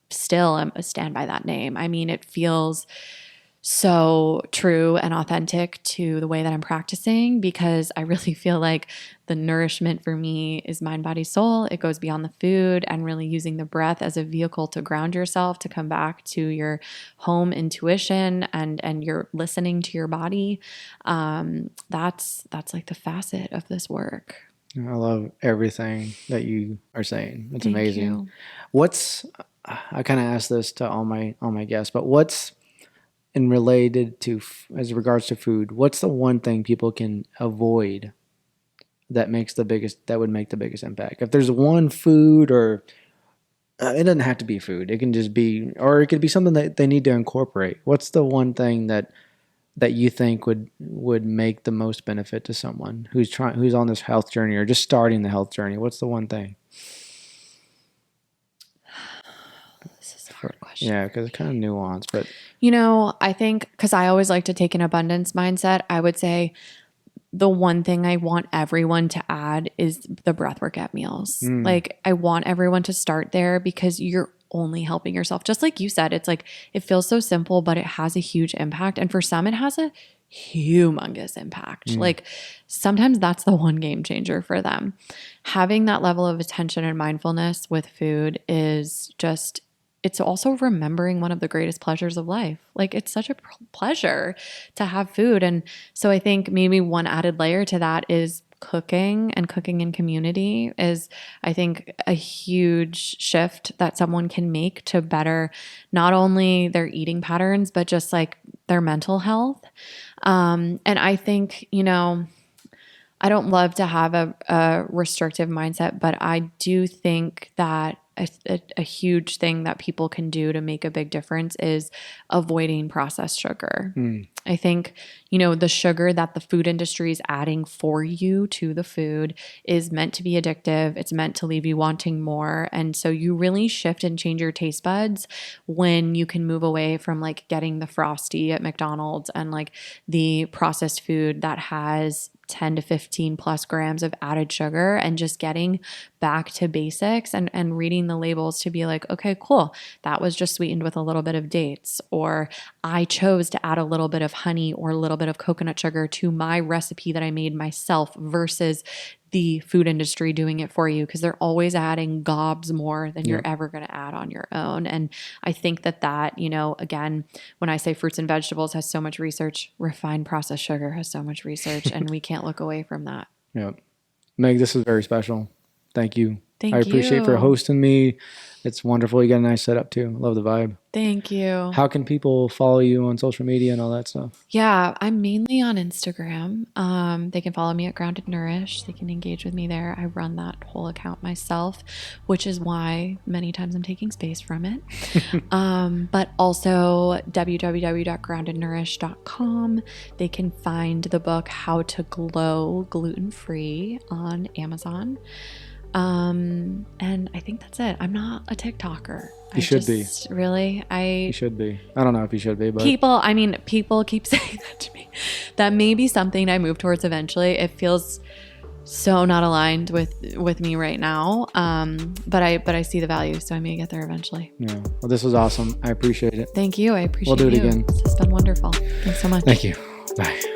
still am stand by that name. I mean, it feels so true and authentic to the way that I'm practicing, because I really feel like the nourishment for me is mind, body, soul. It goes beyond the food, and really using the breath as a vehicle to ground yourself, to come back to your home intuition and you're listening to your body. That's like the facet of this work. I love everything that you are saying. It's Thank amazing. You. I kind of ask this to all my guests, but what's in related to, as regards to food, what's the one thing people can avoid that would make the biggest impact? If there's one food or it doesn't have to be food. It can just be, or it could be something that they need to incorporate. What's the one thing that you think would make the most benefit to someone who's on this health journey or just starting the health journey? What's the one thing? This is a hard question. Yeah, because it's kind of nuanced, but I think because I always like to take an abundance mindset, I would say the one thing I want everyone to add is the breathwork at meals. Like I want everyone to start there because you're only helping yourself. Just like you said, it's like it feels so simple, but it has a huge impact. And for some, it has a humongous impact. Like sometimes that's the one game changer for them. Having that level of attention and mindfulness with food is just, it's also remembering one of the greatest pleasures of life. Like it's such a pleasure to have food. And so I think maybe one added layer to that is cooking in community is, I think, a huge shift that someone can make to better not only their eating patterns, but just like their mental health. And I think, I don't love to have a restrictive mindset, but I do think that a huge thing that people can do to make a big difference is avoiding processed sugar. I think, the sugar that the food industry is adding for you to the food is meant to be addictive. It's meant to leave you wanting more. And so you really shift and change your taste buds when you can move away from like getting the Frosty at McDonald's and like the processed food that has 10 to 15 plus grams of added sugar, and just getting back to basics and reading the labels to be like, okay, cool. That was just sweetened with a little bit of dates, or I chose to add a little bit of honey or a little bit of coconut sugar to my recipe that I made myself versus the food industry doing it for you, because they're always adding gobs more than you're ever going to add on your own. And I think that, again, when I say fruits and vegetables has so much research, refined processed sugar has so much research, and we can't look away from that. Yep. Meg, this is very special. Thank you. Thank I appreciate you for hosting me. It's wonderful. You got a nice setup too. Love the vibe. Thank you. How can people follow you on social media and all that stuff? Yeah, I'm mainly on Instagram. They can follow me at Grounded Nourish. They can engage with me there. I run that whole account myself, which is why many times I'm taking space from it. But also www.groundednourish.com. They can find the book How to Glow Gluten-Free on Amazon. And I think that's it. I'm not a TikToker. You should be. Really? You should be. I don't know if you should be, but people keep saying that to me. That may be something I move towards eventually. It feels so not aligned with me right now. But I see the value, so I may get there eventually. Yeah. Well, this was awesome. I appreciate it. Thank you. I appreciate We'll do it you. again. This has been wonderful. Thanks so much. Thank you. Bye.